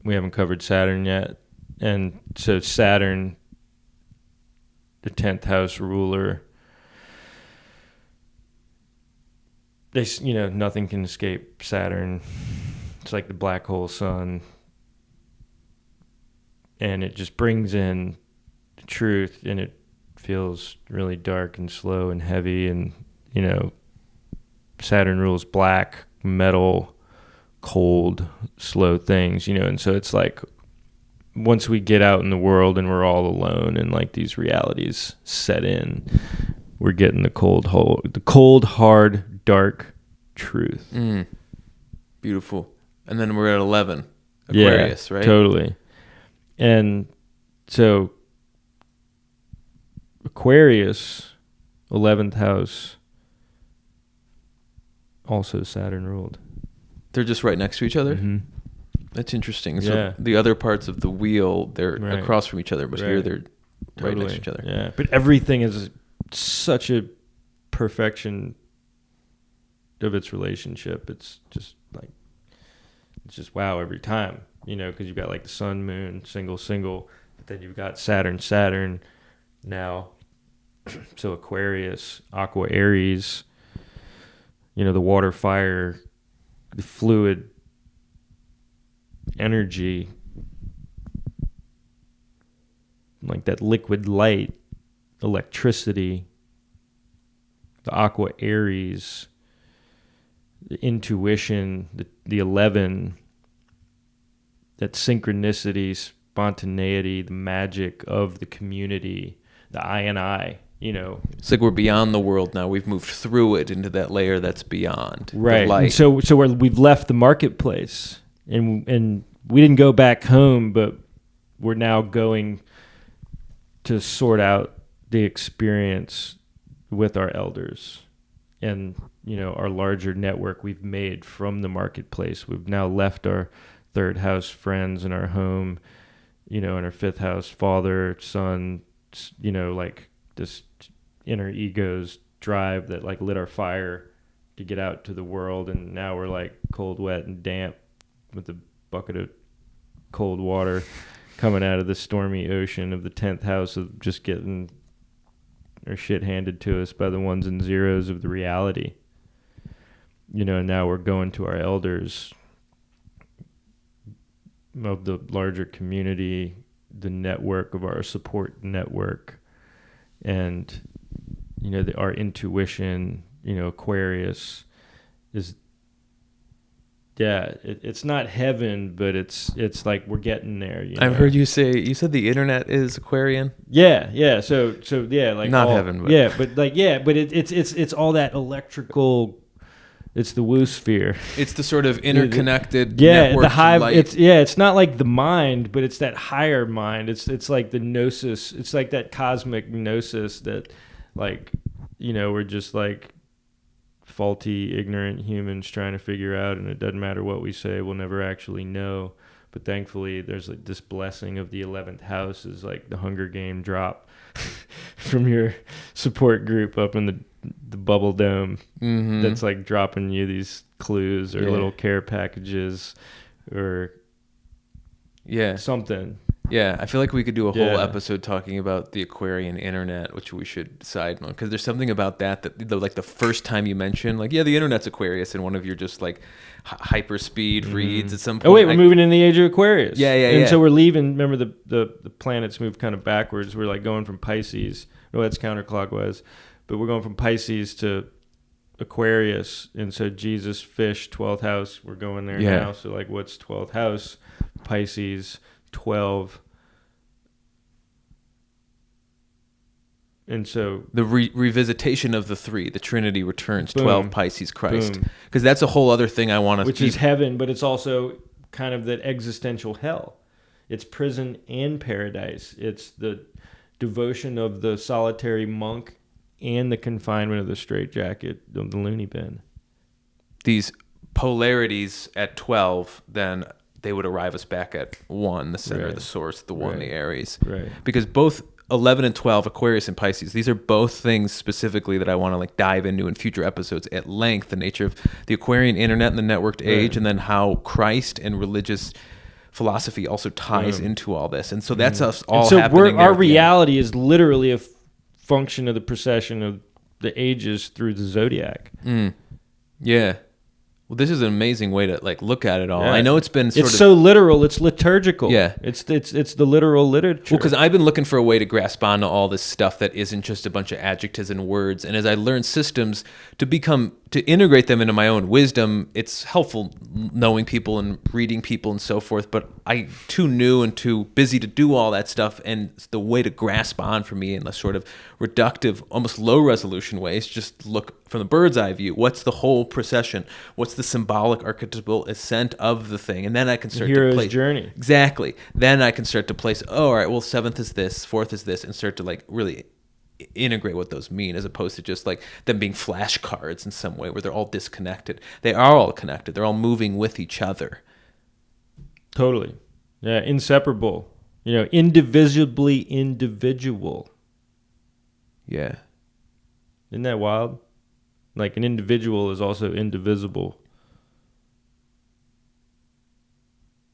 We haven't covered Saturn yet. And so Saturn, the 10th house ruler, nothing can escape Saturn. It's like the black hole sun. And it just brings in the truth, and it feels really dark and slow and heavy. And, Saturn rules black, metal, cold, slow things, and so it's like once we get out in the world and we're all alone and like these realities set in, we're getting the cold, hard, dark truth. Beautiful. And then we're at 11, Aquarius, right? Totally. And so Aquarius, 11th house, also Saturn ruled. They're just right next to each other? Mm-hmm. That's interesting. Yeah. So the other parts of the wheel, they're Right. across from each other, but here they're right next to each other. Yeah, but everything is such a perfection of its relationship. It's just wow every time, because you've got like the sun, moon, single, but then you've got Saturn now. So Aquarius, Aqua Aries, the water, fire, the fluid energy, like that liquid light, electricity, the Aqua Aries, the intuition, the 11, that synchronicity, spontaneity, the magic of the community, the I and I, It's like we're beyond the world now. We've moved through it into that layer that's beyond. Right. The light. And so we've left the marketplace, and we didn't go back home, but we're now going to sort out the experience with our elders and our larger network we've made from the marketplace. We've now left our third house friends and our home, and our fifth house father, son, like this inner ego's drive that like lit our fire to get out to the world. And now we're like cold, wet, and damp with a bucket of cold water coming out of the stormy ocean of the 10th house of just getting our shit handed to us by the ones and zeros of the reality. And now we're going to our elders of the larger community, the network of our support network, and our intuition. Aquarius is, it's not heaven, but it's like we're getting there. I've heard you said the internet is Aquarian. Yeah. So like not heaven, but but it's all that electrical. It's the woo sphere. It's the sort of interconnected the hive. Light. It's not like the mind, but it's that higher mind. It's like the gnosis. It's like that cosmic gnosis that, like, we're just like faulty, ignorant humans trying to figure out, and it doesn't matter what we say, we'll never actually know. But thankfully, there's like this blessing of the 11th house is like the Hunger Game drop from your support group up in the bubble dome. Mm-hmm. That's like dropping you these clues or little care packages or something. Yeah, I feel like we could do a whole episode talking about the Aquarian internet, which we should decide on, because there's something about that like the first time you mention, like, the internet's Aquarius, and one of your just like hyperspeed reads at some point. Oh wait, we're moving in the age of Aquarius. Yeah. And so we're leaving. Remember the planets move kind of backwards. We're like going from Pisces. No, that's counterclockwise, but we're going from Pisces to Aquarius, and so Jesus, fish, 12th house. We're going there now. So like, what's 12th house? Pisces. 12, and so the revisitation of the three, the Trinity returns. Boom. 12, Pisces, Christ, because that's a whole other thing I want to. Which is heaven, but it's also kind of that existential hell. It's prison and paradise. It's the devotion of the solitary monk and the confinement of the straitjacket of the loony bin. These polarities at 12, then they would arrive us back at 1, the center, the source, the 1, the Aries. Right. Because both 11 and 12, Aquarius and Pisces, these are both things specifically that I want to like dive into in future episodes at length, the nature of the Aquarian internet and the networked age, and then how Christ and religious philosophy also ties into all this. And so that's us all happening there. Our reality is literally a function of the precession of the ages through the Zodiac. Yeah. Well, this is an amazing way to like look at it all. I know it's been it's so literal, it's liturgical. Yeah. It's the literal literature. Well, because I've been looking for a way to grasp onto all this stuff that isn't just a bunch of adjectives and words. And as I learn systems to integrate them into my own wisdom, it's helpful knowing people and reading people and so forth. But I'm too new and too busy to do all that stuff. And the way to grasp on for me in a sort of reductive, almost low resolution way is just look from the bird's eye view. What's the whole procession? What's the symbolic archetypal ascent of the thing, and then I can start hero's to place journey. Exactly. Then I can start to place. Oh, all right. Well, 7th is this, 4th is this, and start to like really integrate what those mean, as opposed to just like them being flashcards in some way where they're all disconnected. They are all connected. They're all moving with each other. Totally. Yeah, inseparable. Indivisibly individual. Yeah. Isn't that wild? Like an individual is also indivisible.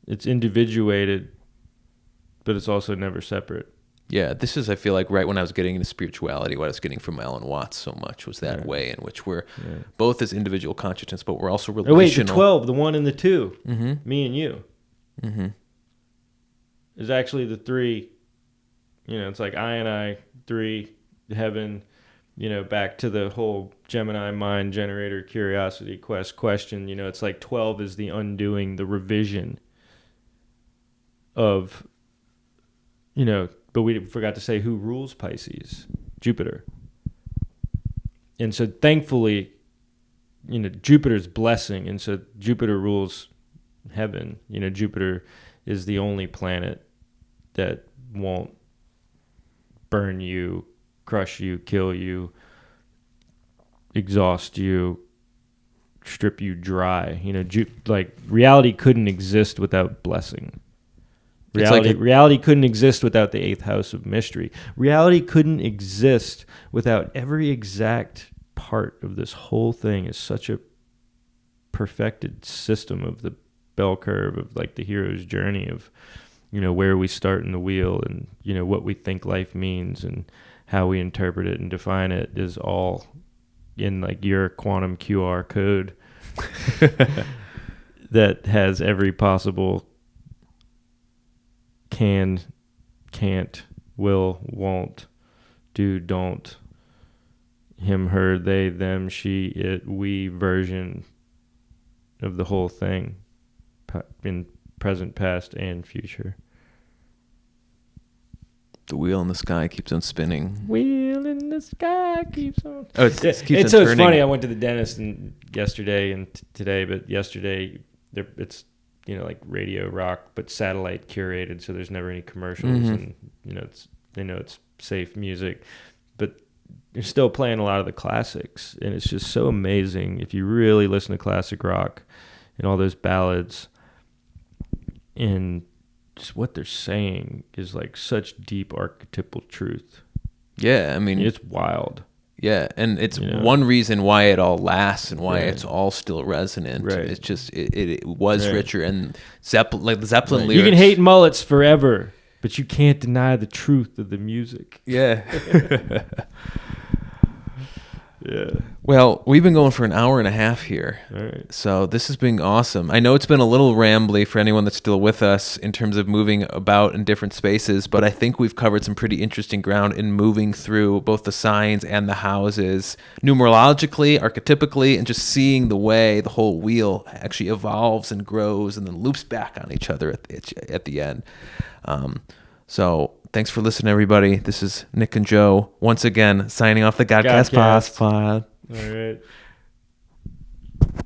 It's individuated, but it's also never separate. Yeah, this is, I feel like, right when I was getting into spirituality, what I was getting from Alan Watts so much was that way in which we're both as individual consciousness, but we're also relational. Oh, wait, the 12, the 1 and the 2, me and you, is actually the 3. It's like I and I, 3, heaven, back to the whole Gemini mind generator, curiosity, quest, question. It's like 12 is the undoing, the revision of, but we forgot to say who rules Pisces. Jupiter. And so thankfully, Jupiter's blessing. And so Jupiter rules heaven. Jupiter is the only planet that won't burn you, crush you, kill you, exhaust you, strip you dry. Like reality couldn't exist without blessing. Reality couldn't exist without the 8th house of mystery. Reality couldn't exist without every exact part of this whole thing is such a perfected system of the bell curve of like the hero's journey of, where we start in the wheel and, what we think life means and how we interpret it and define it is all in like your quantum QR code that has every possible can, can't, will, won't, do, don't, him, her, they, them, she, it, we version of the whole thing in present, past, and future. The wheel in the sky keeps on spinning. Wheel in the sky keeps on. Oh, it keeps on It's turning. funny. I went to the dentist yesterday and today, but yesterday it's like radio rock, but satellite curated, so there's never any commercials, and it's safe music, but you're still playing a lot of the classics, and it's just so amazing if you really listen to classic rock and all those ballads, and just what they're saying is like such deep archetypal truth. Yeah, I mean, it's wild. Yeah, and it's one reason why it all lasts and why it's all still resonant. Right. It's just it was richer, and the Zeppelin lyrics. You can hate mullets forever, but you can't deny the truth of the music. Yeah. Yeah. Well, we've been going for an hour and a half here. All right. So this has been awesome. I know it's been a little rambly for anyone that's still with us in terms of moving about in different spaces, but I think we've covered some pretty interesting ground in moving through both the signs and the houses, numerologically, archetypically, and just seeing the way the whole wheel actually evolves and grows and then loops back on each other at the end. So thanks for listening, everybody. This is Nick and Joe once again signing off the God Kast pod. All right.